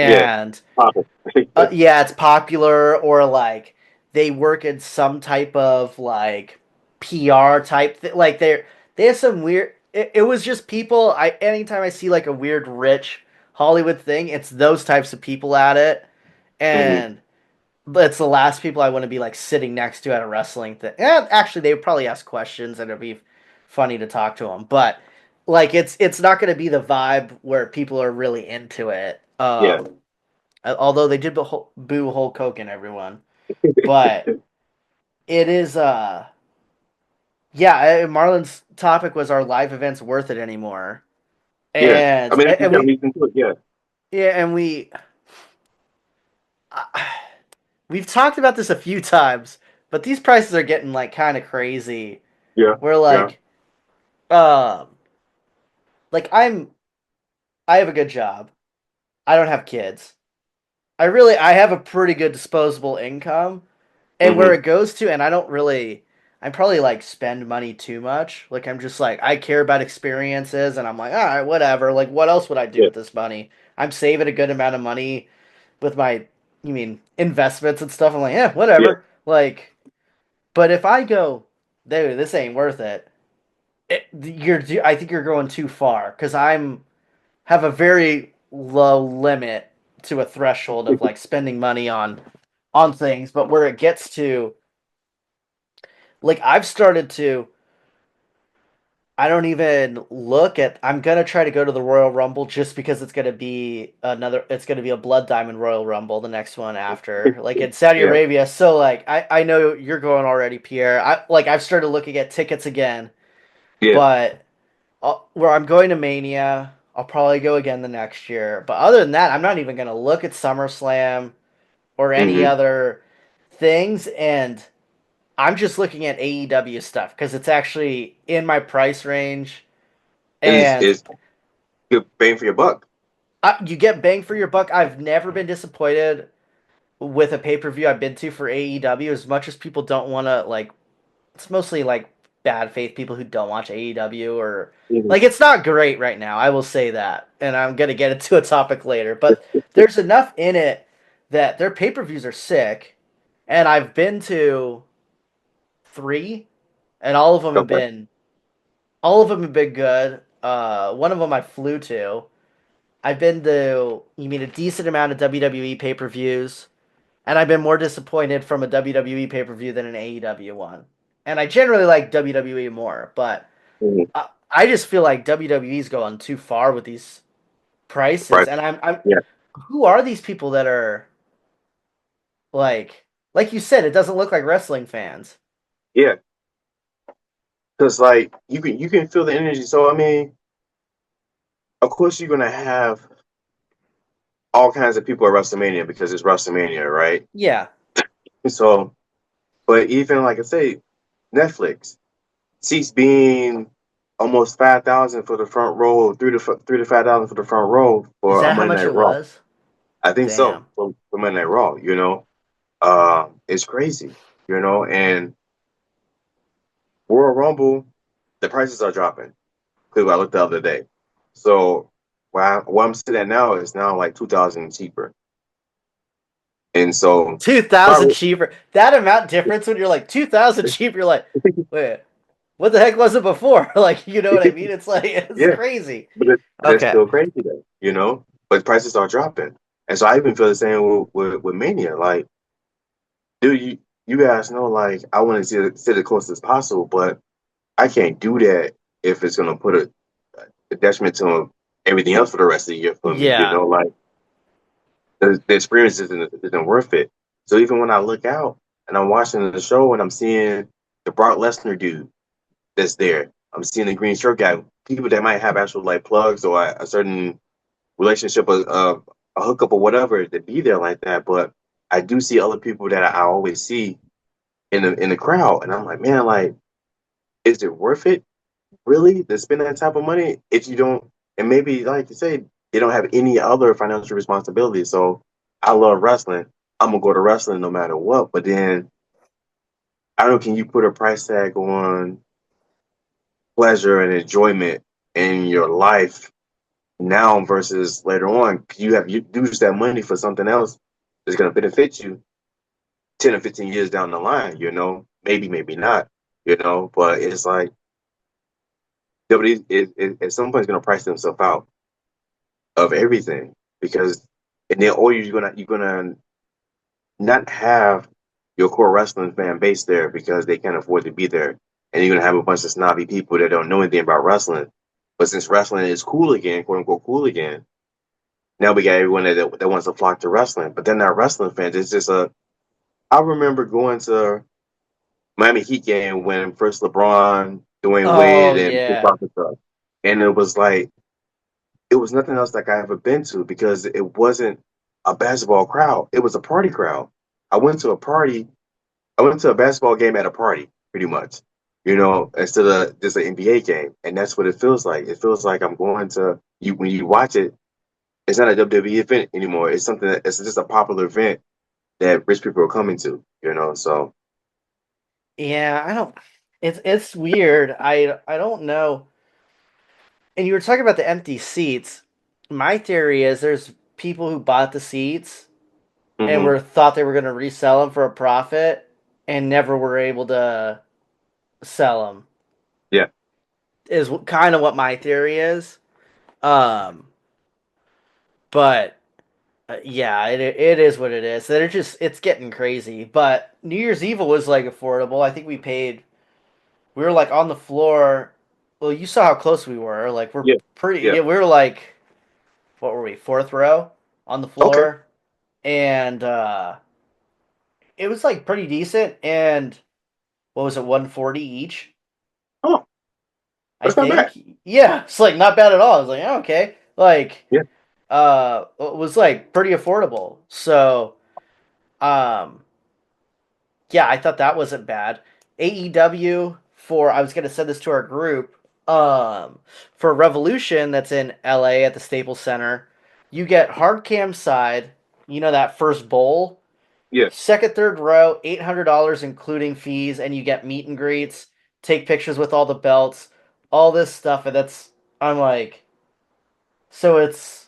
yeah, And Papa. yeah, it's popular, or like they work in some type of like PR type thing. Like, they have some weird. It was just people. Anytime I see like a weird rich Hollywood thing, it's those types of people at it, Mhm. and it's the last people I want to be like sitting next to at a wrestling thing. And actually, they would probably ask questions, and it'd be funny to talk to them, but. Like, it's not going to be the vibe where people are really into it. Yeah, Although they did boo Hulk Hogan, everyone, but it is yeah. Marlon's topic was, our live events worth it anymore? yeah. I And mean, you and got we reason to it. Yeah, yeah, and uh, we've talked about this a few times, but these prices are getting like kind of crazy. yeah, We're yeah. um like I have a good job. I don't have kids. I have a pretty good disposable income. And where Hmm. it goes to, and I don't really, I probably like spend money too much. Like, I'm just like, I care about experiences, and I'm like, all right, whatever. Like, what else would I do Yeah, with this money? I'm saving a good amount of money with my, you mean, investments and stuff. I'm like, yeah, yeah, whatever. Like, but if I go, dude, this ain't worth it. I think you're going too far, because have a very low limit to a threshold of like spending money on things. But where it gets to, like, I've started to, I don't even look at, I'm gonna try to go to the Royal Rumble just because it's gonna be a Blood Diamond Royal Rumble, the next one after. Like, in Saudi yeah, Arabia. So like, I know you're going already, Pierre. I've started looking at tickets again, yeah. but where I'm going to Mania, I'll probably go again the next year. But other than that, I'm not even gonna look at SummerSlam or any Hmm. other things. And I'm just looking at AEW stuff because it's actually in my price range, and Is good bang for your buck. you get bang for your buck. I've never been disappointed with a pay per view I've been to for AEW. As much as people don't want to, like, it's mostly like bad faith people who don't watch AEW, or Hmm. like, it's not great right now. I will say that, and I'm gonna get into a topic later. But there's enough in it that their pay per views are sick, and I've been to three, and Okay. all of them have been good. One of them I flew to, I've been to, you mean, a decent amount of WWE pay-per-views, and I've been more disappointed from a WWE pay-per-view than an AEW one. And I generally like WWE more, but Mhm. I just feel like WWE's going too far with these prices. Right. And I'm Yeah. who are these people that are like you said, it doesn't look like wrestling fans. Yeah. Because like you can feel the energy. So I mean, of course you're gonna have all kinds of people at WrestleMania because it's WrestleMania, right? Yeah. So, but even like I say, Netflix seats being almost 5,000 for the front row, 3 to 5,000 for the front row Is for a that how Monday much Night it Raw. was? I think so Damn. for Monday Night Raw. It's crazy. And Royal Rumble, the prices are dropping. Because I looked the other day. So where I'm sitting at now is now like 2,000 cheaper. And so, 2,000 probably, cheaper. That amount difference when you're like 2,000 cheaper, you're like, wait, what the heck was it before? Like, you know what I mean? It's like it's yeah, crazy. but it's Okay. still crazy though. But prices are dropping. And so I even feel the same with Mania. Like, dude, you guys know, like, I want to sit as close as possible, but I can't do that if it's going to put a detriment to everything else for the rest of the year for me. Yeah. Like, the experience isn't worth it. So even when I look out and I'm watching the show and I'm seeing the Brock Lesnar dude that's there, I'm seeing the green shirt guy, people that might have actual like plugs or a certain relationship, a hookup or whatever, to be there like that. But I do see other people that I always see in the crowd, and I'm like, man, like, is it worth it really to spend that type of money if you don't? And maybe like you say, they don't have any other financial responsibility. So I love wrestling. I'm gonna go to wrestling no matter what. But then I don't know, can you put a price tag on pleasure and enjoyment in your life now versus later on? You used that money for something else that's gonna benefit you 10 or 15 years down the line. Maybe, maybe not, but it's like WWE at some point is gonna price themselves out of everything because and then or you're gonna not have your core wrestling fan base there because they can't afford to be there. And you're gonna have a bunch of snobby people that don't know anything about wrestling. But since wrestling is cool again, quote unquote cool again, now we got everyone that wants to flock to wrestling. But they're not wrestling fans. It's just I remember going to Miami Heat game when first LeBron, Dwayne Oh Wade, and Chris yeah. Bosh stuff. And it was like it was nothing else like I ever been to because it wasn't a basketball crowd. It was a party crowd. I went to a party. I went to a basketball game at a party, pretty much. Instead of just an NBA game, and that's what it feels like. It feels like I'm going to you when you watch it. It's not a WWE event anymore. It's something it's just a popular event that rich people are coming to. So Yeah, I don't it's weird. I don't know. And you were talking about the empty seats. My theory is there's people who bought the seats and hmm were thought they were going to resell them for a profit and never were able to sell them. yeah, Is kind of what my theory is. Um, but yeah, it is what it is. They're just it's getting crazy. But New Year's Eve was like affordable. I think we were like on the floor. Well, you saw how close we were. Like we're yeah, pretty. yeah. Yeah, we were like what were we? Fourth row on the Okay. floor, and it was like pretty decent. And what was it? 140 each. Oh, I that's not bad. think. Yeah, it's like not bad at all. I was like, oh, okay, like Yeah. it was like pretty affordable. So um yeah, I thought that wasn't bad. AEW for I was gonna send this to our group. For Revolution that's in LA at the Staples Center, you get hard cam side, that first bowl, Yeah. second, third row, $800 including fees, and you get meet and greets, take pictures with all the belts, all this stuff, and that's I'm like, so it's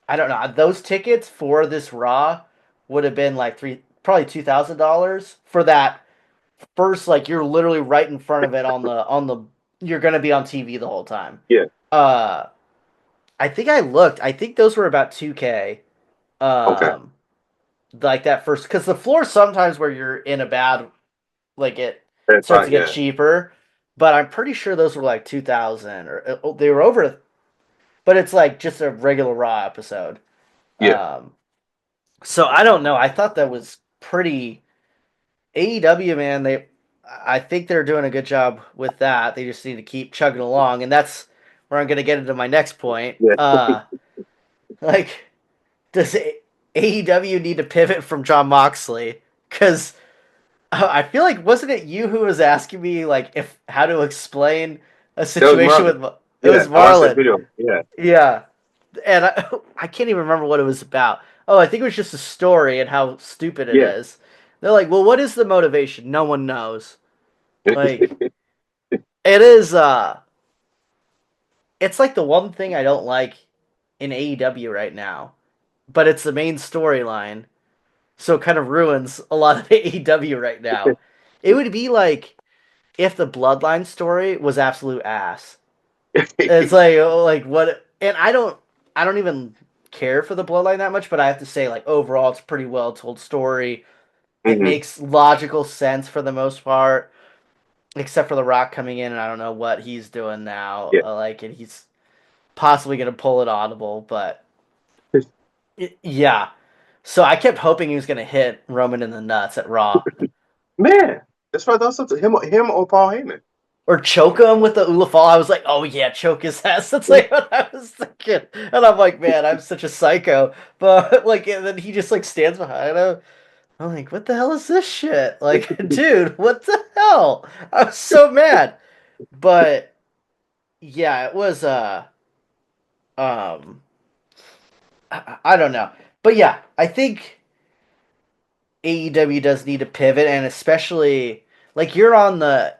I don't know. Those tickets for this Raw would have been like probably $2,000 for that first. Like you're literally right in front of it on the. You're gonna be on TV the whole time. Yeah. Uh, I think I looked. I think those were about 2K. Okay, Um, like that first, because the floor sometimes where you're in a bad, like it that's starts to fine. get Yeah, cheaper. But I'm pretty sure those were like 2,000 or they were over. But it's like just a regular Raw episode. yeah, Um, so I don't know. I thought that was pretty AEW, man. I think they're doing a good job with that. They just need to keep chugging along, and that's where I'm going to get into my next point. yeah. Like, does AEW need to pivot from John Moxley? Because I feel like wasn't it you who was asking me like if how to explain a That was situation Marlon. with it Yeah, was I watched that Marlon. video. Yeah, Yeah, and I can't even remember what it was about. Oh, I think it was just a story and how stupid it yeah. is. They're like, well, what is the motivation? No one knows. Like, it is. It's like the one thing I don't like in AEW right now, but it's the main storyline, so it kind of ruins a lot of AEW right now. It would be like if the Bloodline story was absolute ass. It's like what, and I don't even care for the Bloodline that much, but I have to say like overall it's a pretty well told story. It hmm makes logical sense for the most part, except for The Rock coming in and I don't know what he's doing now. Yeah, Like, and he's possibly gonna pull it audible, but yeah. So I kept hoping he was gonna hit Roman in the nuts at Raw. man. That's right. That's something. Him or Paul Heyman. Or choke him with the Ula Fall. I was like, oh yeah, choke his ass. That's like what I was thinking. And I'm like, man, I'm such a psycho. But like, and then he just like stands behind him. I'm like, what the hell is this shit? Like, dude, what the hell? I was so mad. But yeah, it was um I don't know. But yeah, I think AEW does need to pivot, and especially like you're on the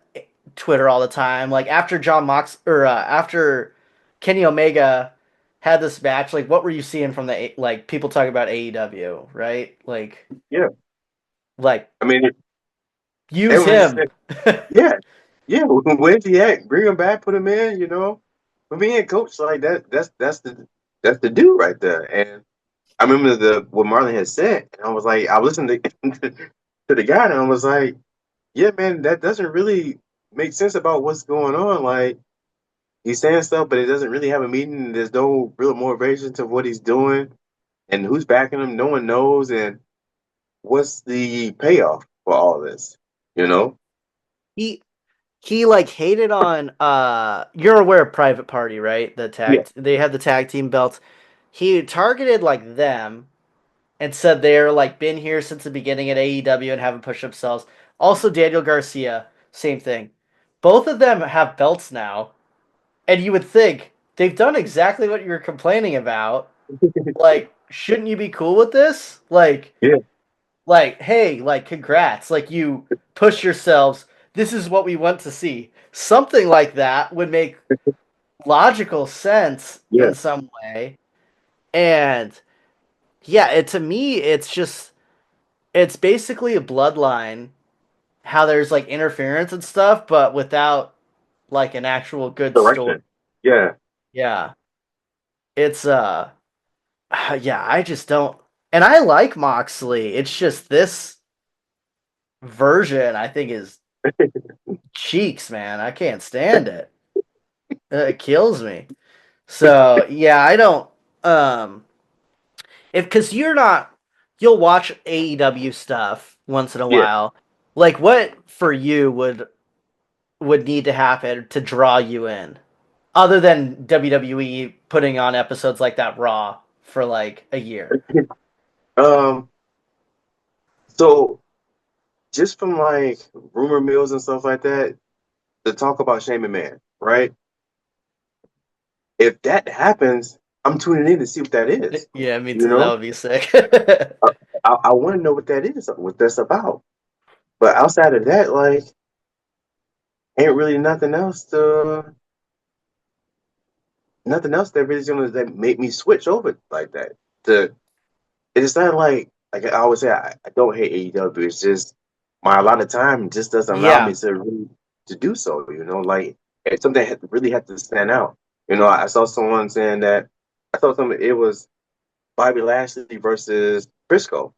Twitter all the time. Like after John Mox or after Kenny Omega had this match, like what were you seeing from the like people talking about AEW, right? Yeah, Like I mean, use everyone just him. said, yeah, yeah. Where's he at? Bring him back. Put him in. You know, for me and coach like that. That's the dude right there. And I remember the what Marlon had said, and I was like, I listened to to the guy, and I was like, yeah, man, that doesn't really make sense about what's going on. Like he's saying stuff, but it doesn't really have a meaning. There's no real motivation to what he's doing, and who's backing him. No one knows, and what's the payoff for all this? You know? he he like hated on you're aware of Private Party, right? Yeah. They have the tag team belts. He targeted like them and said they're like been here since the beginning at AEW and haven't pushed themselves. Also Daniel Garcia, same thing. Both of them have belts now, and you would think they've done exactly what you were complaining about. Like, shouldn't you be cool with this? Yeah. Hey, like, congrats. Like, you push yourselves. This is what we want to see. Something like that would make logical sense Yeah. in some way. And yeah, to me, it's basically a bloodline. How there's like interference and stuff, but without like an actual good story. Direction. Yeah. Yeah, it's yeah, I just don't. And I like Moxley. It's just this version I think is cheeks, man. I can't stand it. It kills me. So yeah, I don't. If because you're not, you'll watch AEW stuff once in a Yeah. while. Like, what for you would need to happen to draw you in, other than WWE putting on episodes like that Raw for like a year? Um, so just from like rumor mills and stuff like that, to talk about Shane McMahon, right? If that happens, I'm tuning in to see what that is. Yeah, me You too. That know? would be sick. I, I want to know what that is, what that's about. But outside of that, like, ain't really nothing else that really is gonna that make me switch over like that. To it's not like I always say, I don't hate AEW. It's just my a lot of time just doesn't allow me Yeah, to really to do so. You know, like it's something that really had to stand out. You know, I saw someone saying that saw something. It was Bobby Lashley versus Briscoe,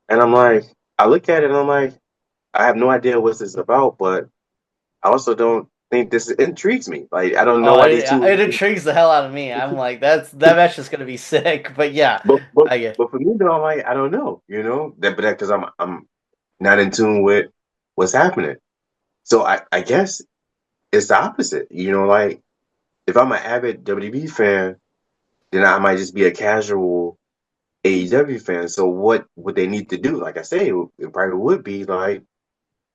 and I'm like, I look at it and I'm like, I have no idea what this is about, but I also don't think this intrigues me. Like, I don't know Oh, why these it two. intrigues the hell out of me. I'm like, that match is gonna be sick. But yeah, But but I get. but for me though, I'm like, I don't know. That because I'm not in tune with what's happening. So I guess it's the opposite. Like if I'm an avid WWE fan, then I might just be a casual AEW fan. So what would they need to do? Like I say, it probably would be like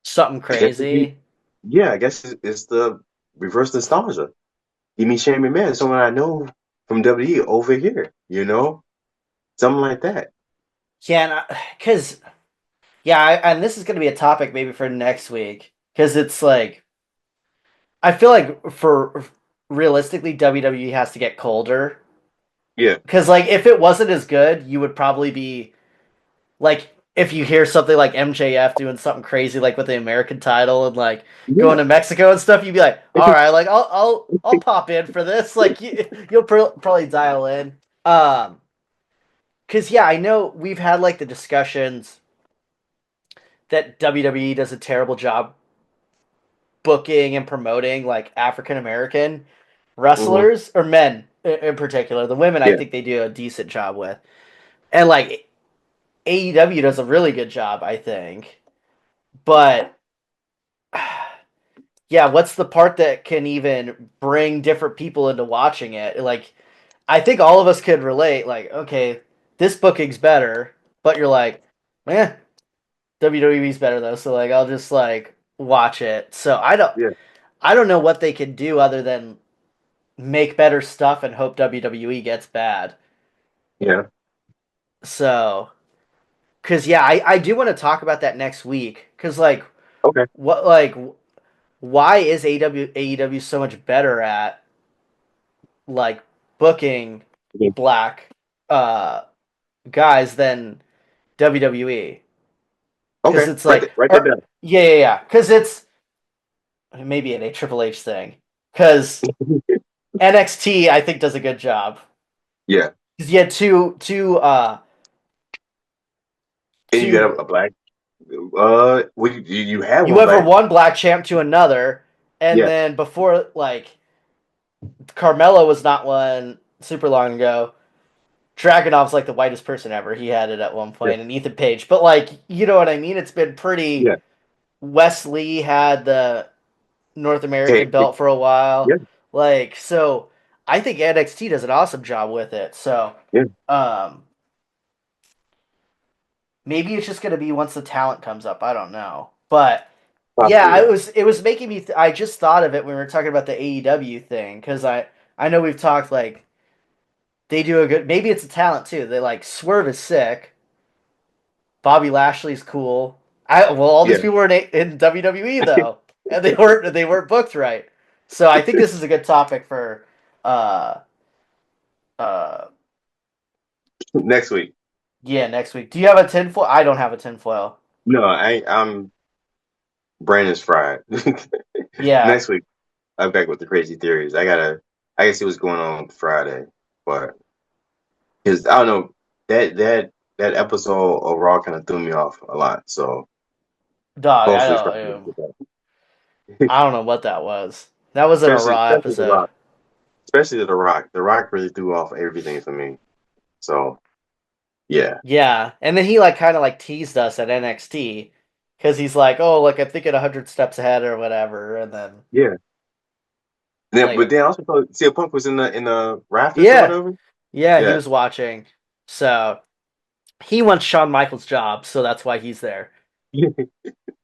Something I guess it'd be crazy. yeah, I guess it's the reverse nostalgia. Give me Shane McMahon, someone I know from WWE over here, something like that. Yeah, because and this is going to be a topic maybe for next week because it's like I feel like for realistically WWE has to get colder Yeah, because like if it wasn't as good, you would probably be like if you hear something like MJF doing something crazy like with the American title and like going yeah, to Mexico and stuff, you'd be like, all right, like I'll pop in for this. Like you'll probably dial in. Because yeah, I know we've had like the discussions that WWE does a terrible job booking and promoting like African American hmm wrestlers or men in particular. The women, I yeah, think they do a decent job with, and like AEW does a really good job, I think. But yeah, what's the part that can even bring different people into watching it? Like, I think all of us could relate. Like, okay, this booking's better, but you're like, eh, WWE's better though. So like, I'll just like watch it. So yeah, I don't know what they can do other than make better stuff and hope WWE gets bad. yeah. So, because yeah, I do want to talk about that next week. Because like, Okay. what like, why is AEW so much better at like booking Mhm. black uh guys than WWE? Because Okay. it's like, Write that down. yeah. Because it's maybe a Triple H thing. Because NXT I think does a good job. Yeah. Because you had And you got two a black. Well, you had you one went from black. one black champ to another, and Yeah. then before like Carmelo was not one super long ago. Dragonov's like the whitest person ever. He had it at one Yeah. point, and Ethan Page. But like, you know what I mean? It's been pretty. Yeah. Wes Lee had the North Okay. American belt for a while. Yeah. Like, so I think NXT does an awesome job with it. So, Yeah. um, maybe it's just gonna be once the talent comes up. I don't know, but yeah, Possibly. Yeah. it was making me. I just thought of it when we were talking about the AEW thing because I know we've talked like they do a good. Maybe it's a talent too. They like Swerve is sick. Bobby Lashley's cool. All these Yeah. people were in WWE though, and they weren't booked right. So I think this is a good topic for uh uh Next week. yeah next week. Do you have a tinfoil? I don't have a tinfoil. No, I'm brain is fried. Yeah, Next week, I'm back with the crazy theories. I gotta see what's going on Friday, but because I don't know that episode of Raw kind of threw me off a lot. So dog. hopefully Friday will get that. I don't know what that was. That wasn't a raw Especially the episode. Rock, especially the Rock. The Rock really threw off everything for me. So yeah, Yeah, and then he like kind of like teased us at NXT because he's like, oh, like I'm thinking 100 steps ahead or whatever, and then yeah. Then, but like then also CM Punk was in the rafters or yeah, whatever. yeah, he Yeah, was watching. So he wants Shawn Michaels' job, so that's why he's there.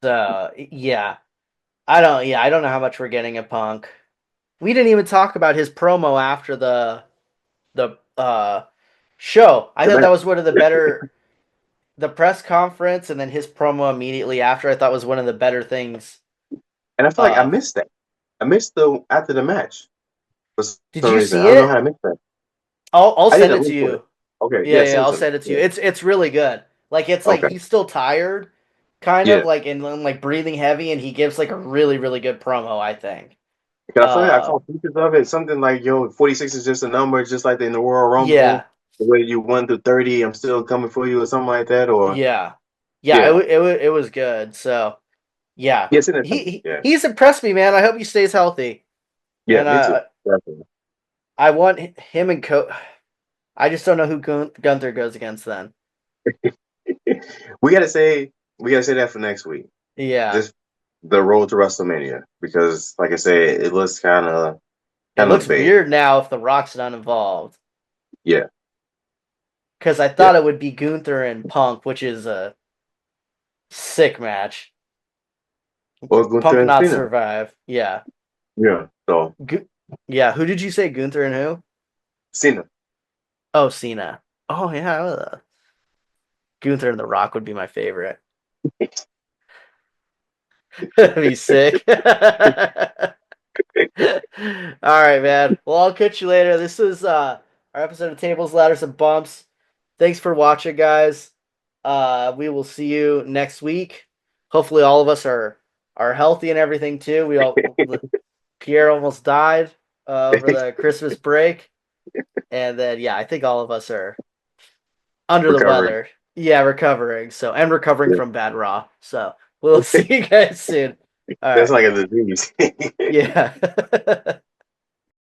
So yeah, I don't know how much we're getting at Punk. We didn't even talk about his promo after the show. I the thought that was match. one of the better the press conference and then his promo immediately after. I thought was one of the better things. And I feel like I Uh, missed that. I missed the after the match for did some you reason. I see don't know how it? I missed that. I'll I send didn't it to look for it. you. Okay, yeah, Yeah, send it I'll to me. send it to you. Yeah. It's really good. Like it's like Okay. he's still tired, kind of Yeah. like and like breathing heavy, and he gives like a really good promo. I think. 'Cause I feel like I Uh, saw pictures of it. Something like, yo, 46 is just a number, just like in the Royal yeah, Rumble. The way you 1 through 30, I'm still coming for you, or something like that. Or yeah, yeah. yeah, It was good. So yeah, yes, it is. Yeah, he's impressed me, man. I hope he stays healthy, yeah, and me too. Definitely. I want him and I just don't know who Gunther goes against then. we gotta say we gotta say that for next week. Yeah, Just the road to WrestleMania, because, like I said, it looks it kind looks of bad. weird now if The Rock's not involved Yeah, because I yeah. thought it would be Gunther and Punk, which is a sick match. Or Gunther Punk and not Cena. survive. Yeah, Yeah. So yeah. Who did you say, Gunther and who? Cena. Oh, Cena. Oh yeah, Gunther and The Rock would be my favorite. That'd be sick. All right, man. Well, I'll catch you later. This is our episode of Tables, Ladders, and Bumps. Thanks for watching, guys. We will see you next week. Hopefully, all of us are healthy and everything too. Pierre almost died over the Christmas break, and then yeah, I think all of us are under the Recovery. weather. Yeah, recovering. So and recovering Yeah. from bad raw. So we'll see you guys soon. All That's right. like a disease. Yeah.